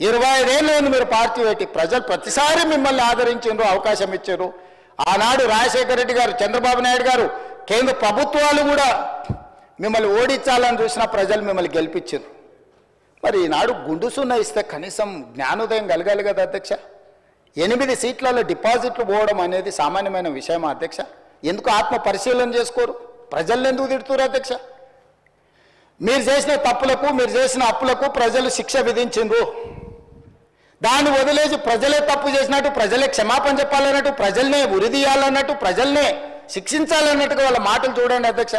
B: 25 ఏళ్ళు మీరు పార్టీ పెట్టి ప్రజలు ప్రతిసారి మిమ్మల్ని ఆదరించారు, అవకాశం ఇచ్చారు. ఆనాడు రాజశేఖర రెడ్డి గారు, చంద్రబాబు నాయుడు గారు, కేంద్ర ప్రభుత్వాలు కూడా మిమ్మల్ని ఓడించాలని చూసిన ప్రజలు మిమ్మల్ని గెలిపించారు. మరి ఈనాడు గుండు సున్నా ఇస్తే కనీసం జ్ఞానోదయం కలగాలి కదా అధ్యక్ష. 8 సీట్లలో డిపాజిట్లు పోవడం అనేది సామాన్యమైన విషయమా అధ్యక్ష? ఎందుకు ఆత్మ పరిశీలన చేసుకోరు? ప్రజల్ని ఎందుకు తిడుతున్నారు అధ్యక్ష? మీరు చేసిన తప్పులకు, మీరు చేసిన అప్పులకు ప్రజలు శిక్ష విధించిండ్రు. దాన్ని వదిలేసి ప్రజలే తప్పు చేసినట్టు, ప్రజలే క్షమాపణ చెప్పాలన్నట్టు, ప్రజల్నే ఉరిదీయాలన్నట్టు, ప్రజల్నే శిక్షించాలన్నట్టుగా వాళ్ళ మాటలు చూడండి అధ్యక్ష.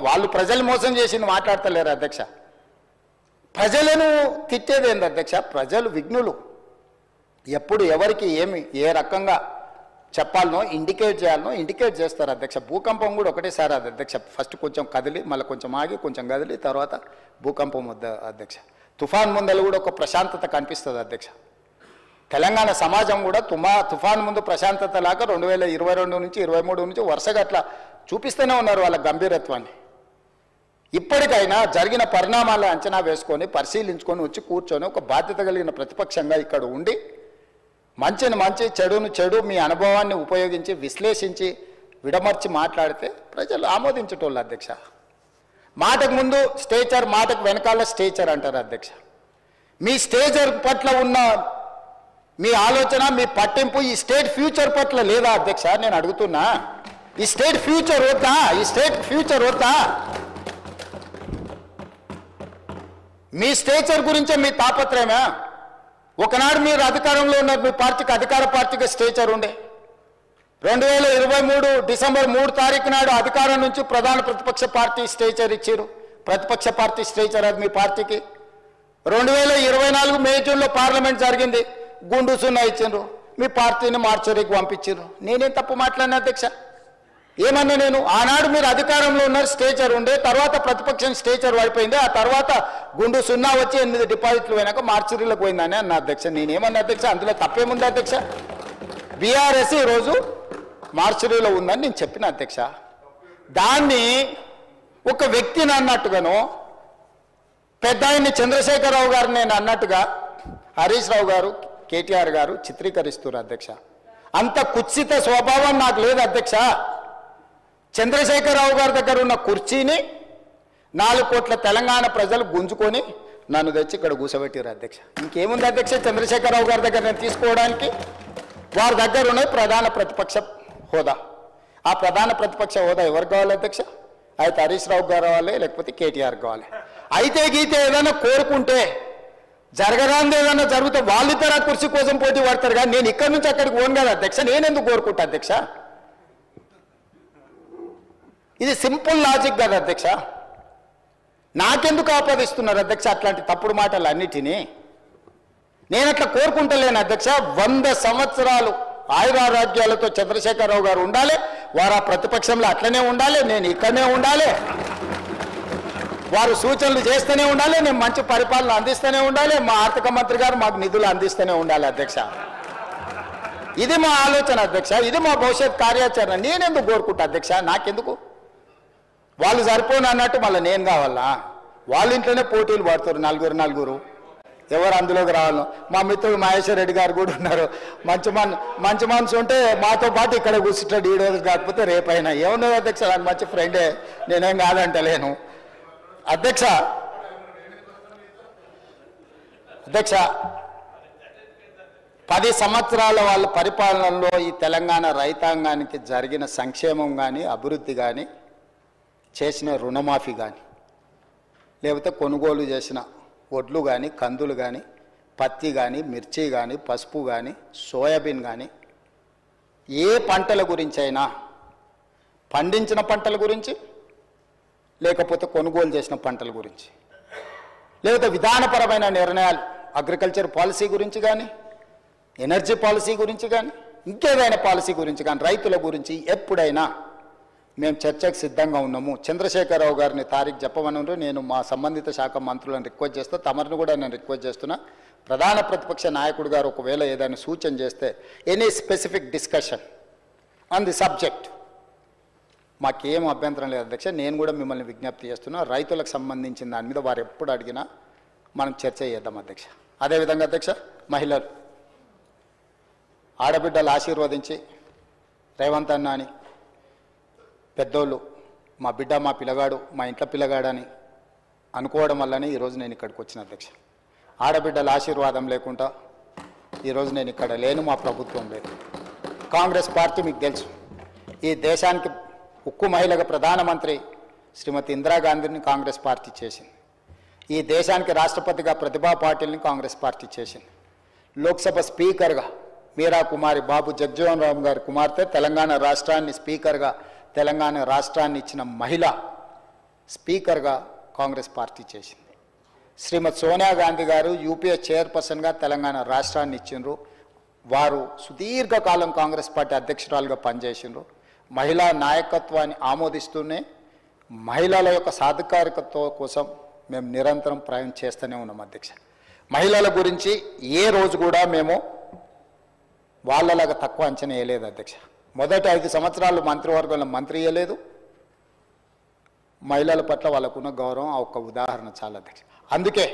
B: వాళ్ళు ప్రజలు మోసం చేసింది మాట్లాడతలేరు అధ్యక్ష. ప్రజలను తిట్టేది ఏంది అధ్యక్ష? ప్రజలు విఘ్నులు. ఎప్పుడు ఎవరికి ఏ రకంగా చెప్పాలనో ఇండికేట్ చేయాలనో ఇండికేట్ చేస్తారు అధ్యక్ష. భూకంపం కూడా ఒకటేసారి అది అధ్యక్ష. ఫస్ట్ కొంచెం కదిలి, మళ్ళీ కొంచెం ఆగి, కొంచెం కదిలి, తర్వాత భూకంపం వద్ద అధ్యక్ష. తుఫాన్ ముందలు కూడా ఒక ప్రశాంతత కనిపిస్తుంది అధ్యక్ష. తెలంగాణ సమాజం కూడా తుఫాన్ ముందు ప్రశాంతత లాగా 2022 నుంచి 23 నుంచి వరుసగా అట్లా చూపిస్తూనే ఉన్నారు వాళ్ళ గంభీరత్వాన్ని. ఇప్పటికైనా జరిగిన పరిణామాలను అంచనా వేసుకొని పరిశీలించుకొని వచ్చి కూర్చొని ఒక బాధ్యత కలిగిన ప్రతిపక్షంగా ఇక్కడ ఉండి మంచిని మంచి, చెడును చెడు, మీ అనుభవాన్ని ఉపయోగించి విశ్లేషించి విడమర్చి మాట్లాడితే ప్రజలు ఆమోదించేటోళ్ళు అధ్యక్ష. మాటకు ముందు స్టేచర్, మాటకు వెనకాల స్టేచర్ అంటారు అధ్యక్ష. మీ స్టేచర్ పట్ల ఉన్న మీ ఆలోచన, మీ పట్టింపు ఈ స్టేట్ ఫ్యూచర్ పట్ల లేదా అధ్యక్ష? నేను అడుగుతున్నా, ఈ స్టేట్ ఫ్యూచర్ వద్దా? ఈ స్టేట్ ఫ్యూచర్ వద్దా? మీ స్టేచర్ గురించే మీ తాపత్రయమా? ఒకనాడు మీరు అధికారంలో ఉన్నారు, మీ పార్టీకి అధికార పార్టీగా స్టేచర్ ఉండే. 2023 డిసెంబర్ 3 తారీఖు నాడు అధికారం నుంచి ప్రధాన ప్రతిపక్ష పార్టీ స్టేచర్ ఇచ్చారు. ప్రతిపక్ష పార్టీ స్టేచర్ అది మీ పార్టీకి. 2024 మే జూన్లో పార్లమెంట్ జరిగింది, గుండు సున్నా ఇచ్చిండ్రు, మీ పార్టీని మార్చరీకి పంపించారు. నేనేం తప్పు మాట్లాడినా అధ్యక్ష? ఏమన్నా నేను? ఆనాడు మీరు అధికారంలో ఉన్నారు, స్టేచర్ ఉండే, తర్వాత ప్రతిపక్షం స్టేచర్ పడిపోయింది, ఆ తర్వాత గుండు సున్నా వచ్చి 8 డిపాజిట్లు పోయినాక మార్చరీలకు పోయిందని అన్న అధ్యక్ష. నేనేమన్నా అధ్యక్ష? అందులో తప్పేముంది అధ్యక్ష? బీఆర్ఎస్ ఈరోజు మార్చరీలో ఉందని నేను చెప్పిన అధ్యక్ష. దాన్ని ఒక వ్యక్తిని అన్నట్టుగాను, పెద్ద ఆయన్ని చంద్రశేఖరరావు గారు నేను అన్నట్టుగా హరీష్ రావు గారు, కేటీఆర్ గారు చిత్రీకరిస్తున్నారు అధ్యక్ష. అంత కుత్సిత స్వభావం నాకు లేదు అధ్యక్ష. చంద్రశేఖరరావు గారి దగ్గర ఉన్న కుర్చీని 4 కోట్ల తెలంగాణ ప్రజలు గుంజుకొని నన్ను తెచ్చి ఇక్కడ కూర్చోబెట్టారు అధ్యక్ష. ఇంకేముంది అధ్యక్ష చంద్రశేఖరరావు గారి దగ్గర నేను తీసుకోవడానికి? వారి దగ్గర ఉన్నది ప్రధాన ప్రతిపక్ష హోదా. ఆ ప్రధాన ప్రతిపక్ష హోదా ఎవరికి కావాలి అధ్యక్ష? అయితే హరీష్ రావు గారు కావాలి, లేకపోతే కేటీఆర్ కావాలి. అయితే గీతే ఏదైనా కోరుకుంటే జరగరాంది ఏదైనా జరిగితే వాళ్ళిద్దరు ఆ కుర్చీ కోసం పోటీ పడతారు. కానీ నేను ఇక్కడి నుంచి అక్కడికి పోను కదా అధ్యక్ష. నేనెందుకు కోరుకుంటా అధ్యక్ష? ఇది సింపుల్ లాజిక్ కదా అధ్యక్ష. నాకెందుకు ఆపాదిస్తున్నారు అధ్యక్ష అట్లాంటి తప్పుడు మాటలు అన్నిటినీ? నేను అట్లా కోరుకుంటలేను అధ్యక్ష. 100 సంవత్సరాలు ఆయురారోగ్యాలతో చంద్రశేఖరరావు గారు ఉండాలి, వారు ఆ ప్రతిపక్షంలో అట్లనే ఉండాలి, నేను ఇక్కడనే ఉండాలి, వారు సూచనలు చేస్తూనే ఉండాలి, నేను మంచి పరిపాలన అందిస్తూనే ఉండాలి, మా ఆర్థిక మంత్రి గారు మాకు నిధులు అందిస్తూనే ఉండాలి అధ్యక్ష. ఇది మా ఆలోచన అధ్యక్ష, ఇది మా భవిష్యత్ కార్యాచరణ. నేనెందుకు కోరుకుంటా అధ్యక్ష? నాకెందుకు? వాళ్ళు సరిపోను అన్నట్టు మళ్ళీ నేను కావాలా? వాళ్ళ ఇంట్లోనే పోటీలు పడుతారు నలుగురు, ఎవరు అందులోకి రావాలో. మా మిత్రుడు మహేశ్వర్ రెడ్డి గారు కూడా ఉన్నారు. మంచి మనసు ఉంటే మాతో పాటు ఇక్కడ కూర్చుంటాడు, ఈ రోజు కాకపోతే రేపైనా. ఏమున్నది అధ్యక్ష, నాకు మంచి ఫ్రెండే, నేనేం కాదంటలేను అధ్యక్ష. 10 సంవత్సరాల వాళ్ళ పరిపాలనలో ఈ తెలంగాణ రైతాంగానికి జరిగిన సంక్షేమం కానీ, అభివృద్ధి కానీ, చేసిన రుణమాఫీ కానీ, లేకపోతే కొనుగోలు చేసిన వడ్లు కానీ, కందులు కానీ, పత్తి కానీ, మిర్చి కానీ, పసుపు కానీ, సోయాబీన్ కానీ, ఏ పంటల గురించి అయినా, పండించిన పంటల గురించి, లేకపోతే కొనుగోలు చేసిన పంటల గురించి, లేకపోతే విధానపరమైన నిర్ణయాలు అగ్రికల్చర్ పాలసీ గురించి కానీ, ఎనర్జీ పాలసీ గురించి కానీ, ఇంకేదైనా పాలసీ గురించి కానీ, రైతుల గురించి ఎప్పుడైనా మేము చర్చకు సిద్ధంగా ఉన్నాము. చంద్రశేఖరరావు గారిని తారీఖు చెప్పమన్నారు. నేను మా సంబంధిత శాఖ మంత్రులను రిక్వెస్ట్ చేస్తా, తమరిని కూడా నేను రిక్వెస్ట్ చేస్తున్నా. ప్రధాన ప్రతిపక్ష నాయకుడు గారు ఒకవేళ ఏదైనా సూచన చేస్తే, any specific discussion on the subject, మాకేం అభ్యంతరం లేదు అధ్యక్ష. నేను కూడా మిమ్మల్ని విజ్ఞప్తి చేస్తున్నా, రైతులకు సంబంధించిన దాని మీద వారు ఎప్పుడు అడిగినా మనం చర్చ చేద్దాం అధ్యక్ష. అదేవిధంగా అధ్యక్ష, మహిళలు ఆడబిడ్డలు ఆశీర్వదించి రేవంత్ అన్న అని పెద్దోళ్ళు, మా బిడ్డ మా పిల్లగాడు, మా ఇంట్లో పిల్లగాడని అనుకోవడం వల్లనే ఈరోజు నేను ఇక్కడికి వచ్చిన అధ్యక్ష. ఆడబిడ్డల ఆశీర్వాదం లేకుండా ఈరోజు నేను ఇక్కడ లేను, మా ప్రభుత్వం లేదు. కాంగ్రెస్ పార్టీ మీకు తెలుసు, ఈ దేశానికి ఉక్కు మహిళగా ప్రధానమంత్రి శ్రీమతి ఇందిరాగాంధీని కాంగ్రెస్ పార్టీ చేసింది. ఈ దేశానికి రాష్ట్రపతిగా ప్రతిభా పాటిల్ని కాంగ్రెస్ పార్టీ చేసింది. లోక్సభ స్పీకర్గా మీరా కుమారి బాబు జగ్జీవన్ రామ్ గారి కుమార్తె, తెలంగాణ రాష్ట్రాన్ని స్పీకర్గా, తెలంగాణ రాష్ట్రాన్ని ఇచ్చిన మహిళ స్పీకర్గా కాంగ్రెస్ పార్టీ చేసింది. శ్రీమతి సోనియా గాంధీ గారు యూపీఏ చైర్పర్సన్గా తెలంగాణ రాష్ట్రాన్ని ఇచ్చిండ్రు. వారు సుదీర్ఘకాలం కాంగ్రెస్ పార్టీ అధ్యక్షురాలుగా పనిచేసిండ్రు. మహిళా నాయకత్వాన్ని ఆమోదిస్తూనే మహిళల యొక్క సాధికారికత కోసం మేము నిరంతరం ప్రయాణం చేస్తూనే ఉన్నాం అధ్యక్ష. మహిళల గురించి ఏ రోజు కూడా మేము వాళ్ళలాగా తక్కువ అంచనా వేయలేదు అధ్యక్ష. మొదటి 5 సంవత్సరాలు మంత్రివర్గంలో మంత్రి ఇవ్వలేదు. మహిళల పట్ల వాళ్ళకున్న గౌరవం ఆ ఒక్క ఉదాహరణ చాలా అధ్యక్ష. అందుకే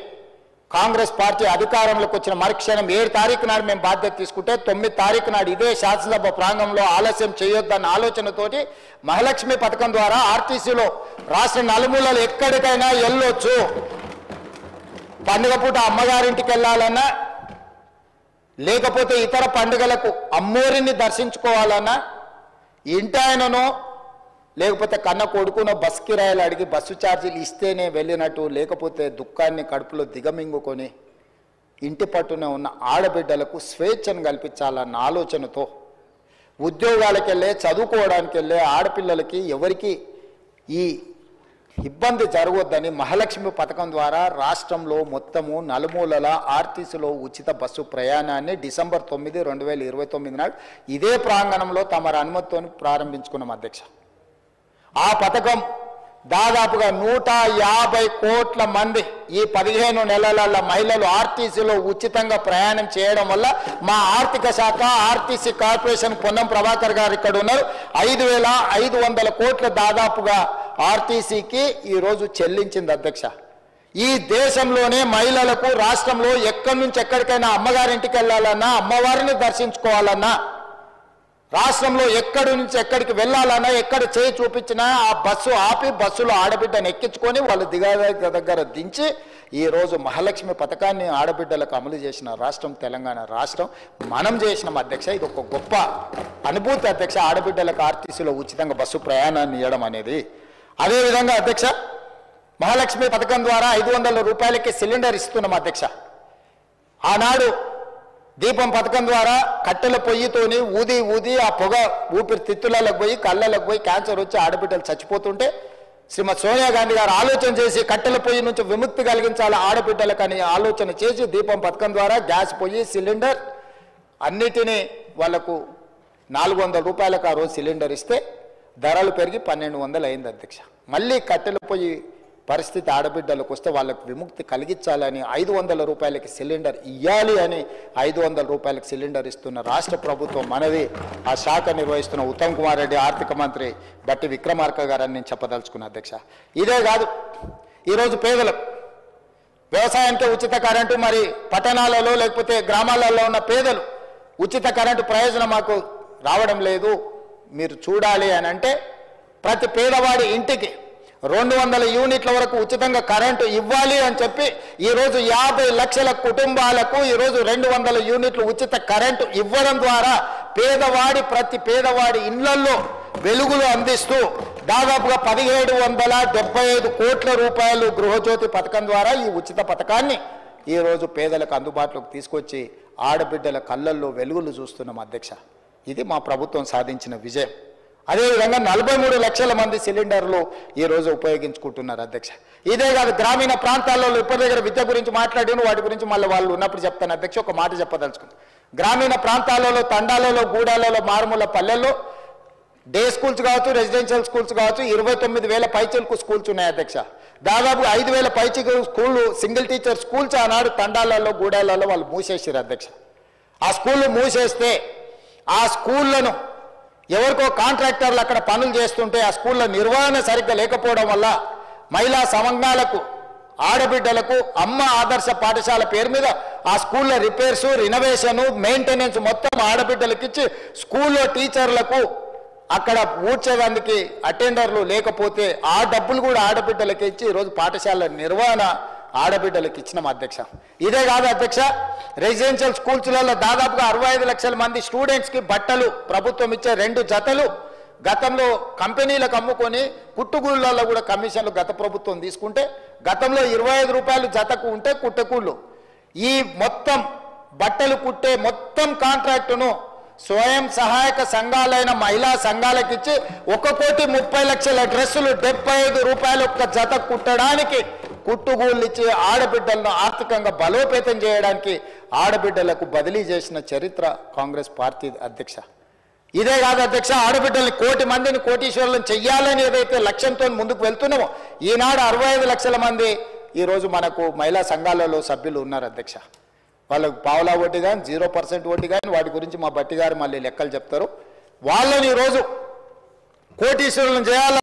B: కాంగ్రెస్ పార్టీ అధికారంలోకి వచ్చిన మరుక్షణం 7 తారీఖు నాడు మేము బాధ్యత తీసుకుంటే 9 తారీఖు నాడు ఇదే శాసనసభ ప్రాంగణంలో ఆలస్యం చేయొద్దన్న ఆలోచనతోటి మహాలక్ష్మి పథకం ద్వారా ఆర్టీసీలో రాష్ట్ర నలుమూలలు ఎక్కడికైనా వెళ్ళొచ్చు. పండుగ పూట అమ్మగారింటికి వెళ్ళాలన్నా, లేకపోతే ఇతర పండుగలకు అమ్మోరిని దర్శించుకోవాలన్నా ఇంటాయననో లేకపోతే కన్న కొడుకునో బస్ కిరాయిలు అడిగి బస్సు ఛార్జీలు ఇస్తేనే వెళ్ళినట్టు, లేకపోతే దుఃఖాన్ని కడుపులో దిగమింగుకొని ఇంటి పట్టున ఉన్న ఆడబిడ్డలకు స్వేచ్ఛను కల్పించాలన్న ఆలోచనతో ఉద్యోగాలకు వెళ్ళే చదువుకోవడానికి వెళ్ళే ఆడపిల్లలకి ఎవరికి ఈ ఇబ్బంది జరగొద్దని మహాలక్ష్మి పథకం ద్వారా రాష్ట్రంలో మొత్తము నలుమూలల ఆర్టీసీలో ఉచిత బస్సు ప్రయాణాన్ని డిసెంబర్ 9, 2029 నాడు ఇదే ప్రాంగణంలో తమ అనుమతితో ప్రారంభించుకున్నాం అధ్యక్ష. ఆ పథకం దాదాపుగా 150 కోట్ల మంది ఈ 15 నెలల మహిళలు ఆర్టీసీలో ఉచితంగా ప్రయాణం చేయడం వల్ల మా ఆర్థిక శాఖ ఆర్టీసీ కార్పొరేషన్ పొన్నం ప్రభాకర్ గారు ఇక్కడ ఉన్నారు, 5,500 కోట్ల దాదాపుగా ఆర్టీసీకి ఈరోజు చెల్లించింది అధ్యక్ష. ఈ దేశంలోనే మహిళలకు రాష్ట్రంలో ఎక్కడి నుంచి ఎక్కడికైనా అమ్మగారింటికి వెళ్ళాలన్నా, అమ్మవారిని దర్శించుకోవాలన్నా, రాష్ట్రంలో ఎక్కడి నుంచి ఎక్కడికి వెళ్ళాలన్నా, ఎక్కడ చేయి చూపించినా ఆ బస్సు ఆపి బస్సులో ఆడబిడ్డను ఎక్కించుకొని వాళ్ళు దగ్గర దించి ఈరోజు మహాలక్ష్మి పథకాన్ని ఆడబిడ్డలకు అమలు చేసిన రాష్ట్రం తెలంగాణ రాష్ట్రం. మనం చేసినాం అధ్యక్ష. ఇది ఒక గొప్ప అనుభూతి అధ్యక్ష, ఆడబిడ్డలకు ఆర్టీసీలో ఉచితంగా బస్సు ప్రయాణాన్ని ఇవ్వడం అనేది. అదేవిధంగా అధ్యక్ష, మహాలక్ష్మి పథకం ద్వారా 500 రూపాయలకి సిలిండర్ ఇస్తున్నాం అధ్యక్ష. ఆనాడు దీపం పథకం ద్వారా కట్టెల పొయ్యితోని ఊది ఊది ఆ పొగ ఊపిరితిత్తులకు పోయి కళ్ళలకు పోయి క్యాన్సర్ వచ్చి ఆడబిడ్డలు చచ్చిపోతుంటే శ్రీమతి సోనియా గాంధీ గారు ఆలోచన చేసి కట్టెల పొయ్యి నుంచి విముక్తి కలిగించాలి ఆడబిడ్డలకు అని ఆలోచన చేసి దీపం పథకం ద్వారా గ్యాస్ పొయ్యి సిలిండర్ అన్నిటినీ వాళ్లకు 400 రూపాయలకు ఆ రోజు సిలిండర్ ఇస్తే ధరలు పెరిగి 1200 అయింది అధ్యక్ష. మళ్ళీ కట్టెల పొయ్యి పరిస్థితి ఆడబిడ్డలకు వస్తే వాళ్ళకు విముక్తి కలిగించాలని 500 రూపాయలకి సిలిండర్ ఇవ్వాలి అని 500 రూపాయలకి సిలిండర్ ఇస్తున్న రాష్ట్ర ప్రభుత్వం మనది. ఆ శాఖ నిర్వహిస్తున్న ఉత్తమ్ కుమార్ రెడ్డి, ఆర్థిక మంత్రి బట్టి విక్రమార్క గారని నేను చెప్పదలుచుకున్న అధ్యక్ష. ఇదే కాదు, ఈరోజు పేదలు వ్యవసాయానికి ఉచిత కరెంటు, మరి పట్టణాలలో లేకపోతే గ్రామాలలో ఉన్న పేదలు ఉచిత కరెంటు ప్రయోజనం మాకు రావడం లేదు, మీరు చూడాలి అని అంటే ప్రతి పేదవాడి ఇంటికి 200 యూనిట్ల వరకు ఉచితంగా కరెంటు ఇవ్వాలి అని చెప్పి ఈరోజు 50 లక్షల కుటుంబాలకు ఈరోజు 200 యూనిట్లు ఉచిత కరెంటు ఇవ్వడం ద్వారా ప్రతి పేదవాడి ఇళ్లల్లో వెలుగులు అందిస్తూ దాదాపుగా 1775 కోట్ల రూపాయలు గృహజ్యోతి పథకం ద్వారా ఈ ఉచిత పథకాన్ని ఈరోజు పేదలకు అందుబాటులోకి తీసుకొచ్చి ఆడబిడ్డల కళ్ళల్లో వెలుగులు చూస్తున్నాం అధ్యక్ష. ఇది మా ప్రభుత్వం సాధించిన విజయం. అదేవిధంగా 43 లక్షల మంది సిలిండర్లు ఈరోజు ఉపయోగించుకుంటున్నారు అధ్యక్ష. ఇదే కాదు, గ్రామీణ ప్రాంతాల్లో ఇప్పటి దగ్గర విద్య గురించి మాట్లాడాను, వాటి గురించి మళ్ళీ వాళ్ళు ఉన్నప్పుడు చెప్తాను అధ్యక్ష. ఒక మాట చెప్పదలుచుకుంది, గ్రామీణ ప్రాంతాలలో తండాలలో గూడాలలో మారుమూల పల్లెల్లో డే స్కూల్స్ కావచ్చు, రెసిడెన్షియల్ స్కూల్స్ కావచ్చు, 29,000 పైచిలకు స్కూల్స్ ఉన్నాయి అధ్యక్ష. దాదాపు 5,000 పైచికు స్కూళ్ళు సింగిల్ టీచర్ స్కూల్స్ ఆనాడు తండాలలో గూడాలలో వాళ్ళు మూసేసారు అధ్యక్ష. ఆ స్కూళ్ళు మూసేస్తే ఆ స్కూళ్లను ఎవరికో కాంట్రాక్టర్లు అక్కడ పనులు చేస్తుంటే ఆ స్కూళ్ళ నిర్వహణ సరిగ్గా లేకపోవడం వల్ల మహిళా సంఘాలకు ఆడబిడ్డలకు అమ్మ ఆదర్శ పాఠశాల పేరు మీద ఆ స్కూళ్ళ రిపేర్స్, రినోవేషన్, మెయింటెనెన్స్ మొత్తం ఆడబిడ్డలకు ఇచ్చి స్కూల్లో టీచర్లకు అక్కడ ఊడ్చేదానికి అటెండర్లు లేకపోతే ఆ డబ్బులు కూడా ఆడబిడ్డలకి ఇచ్చి ఈరోజు పాఠశాల నిర్వహణ ఆడబిడ్డలకు ఇచ్చినాం అధ్యక్ష. ఇదే కాదు అధ్యక్ష, రెసిడెన్షియల్ స్కూల్స్లలో దాదాపుగా 65 లక్షల మంది స్టూడెంట్స్కి బట్టలు ప్రభుత్వం ఇచ్చే 2 జతలు గతంలో కంపెనీలకు అమ్ముకొని కుట్టుగూళ్ళల్లో కూడా కమిషన్లు గత ప్రభుత్వం తీసుకుంటే గతంలో 25 రూపాయలు జతకు ఉంటే కుట్టకూళ్ళు ఈ మొత్తం బట్టలు కుట్టే మొత్తం కాంట్రాక్టును స్వయం సహాయక సంఘాలైన మహిళా సంఘాలకు ఇచ్చి 1,30,00,000 డ్రెస్సులు 75 రూపాయలు ఒక్క జత కుట్టడానికి కుట్టుగూళ్ళు ఇచ్చి ఆడబిడ్డలను ఆర్థికంగా బలోపేతం చేయడానికి ఆడబిడ్డలకు బదిలీ చేసిన చరిత్ర కాంగ్రెస్ పార్టీ అధ్యక్ష. ఇదే కాదు అధ్యక్ష, ఆడబిడ్డల్ని 1,00,00,000 మందిని కోటీశ్వరులను చెయ్యాలని ఏదైతే లక్ష్యంతో ముందుకు వెళ్తున్నామో ఈనాడు 65 లక్షల మంది ఈరోజు మనకు మహిళా సంఘాలలో సభ్యులు ఉన్నారు అధ్యక్ష. వాళ్ళకు పావలా ఓటు కానీ 0% ఓటు కానీ వాటి గురించి మా బట్టి గారు మళ్ళీ లెక్కలు చెప్తారు. వాళ్ళని ఈరోజు కోటీశ్వరులను చేయాలి.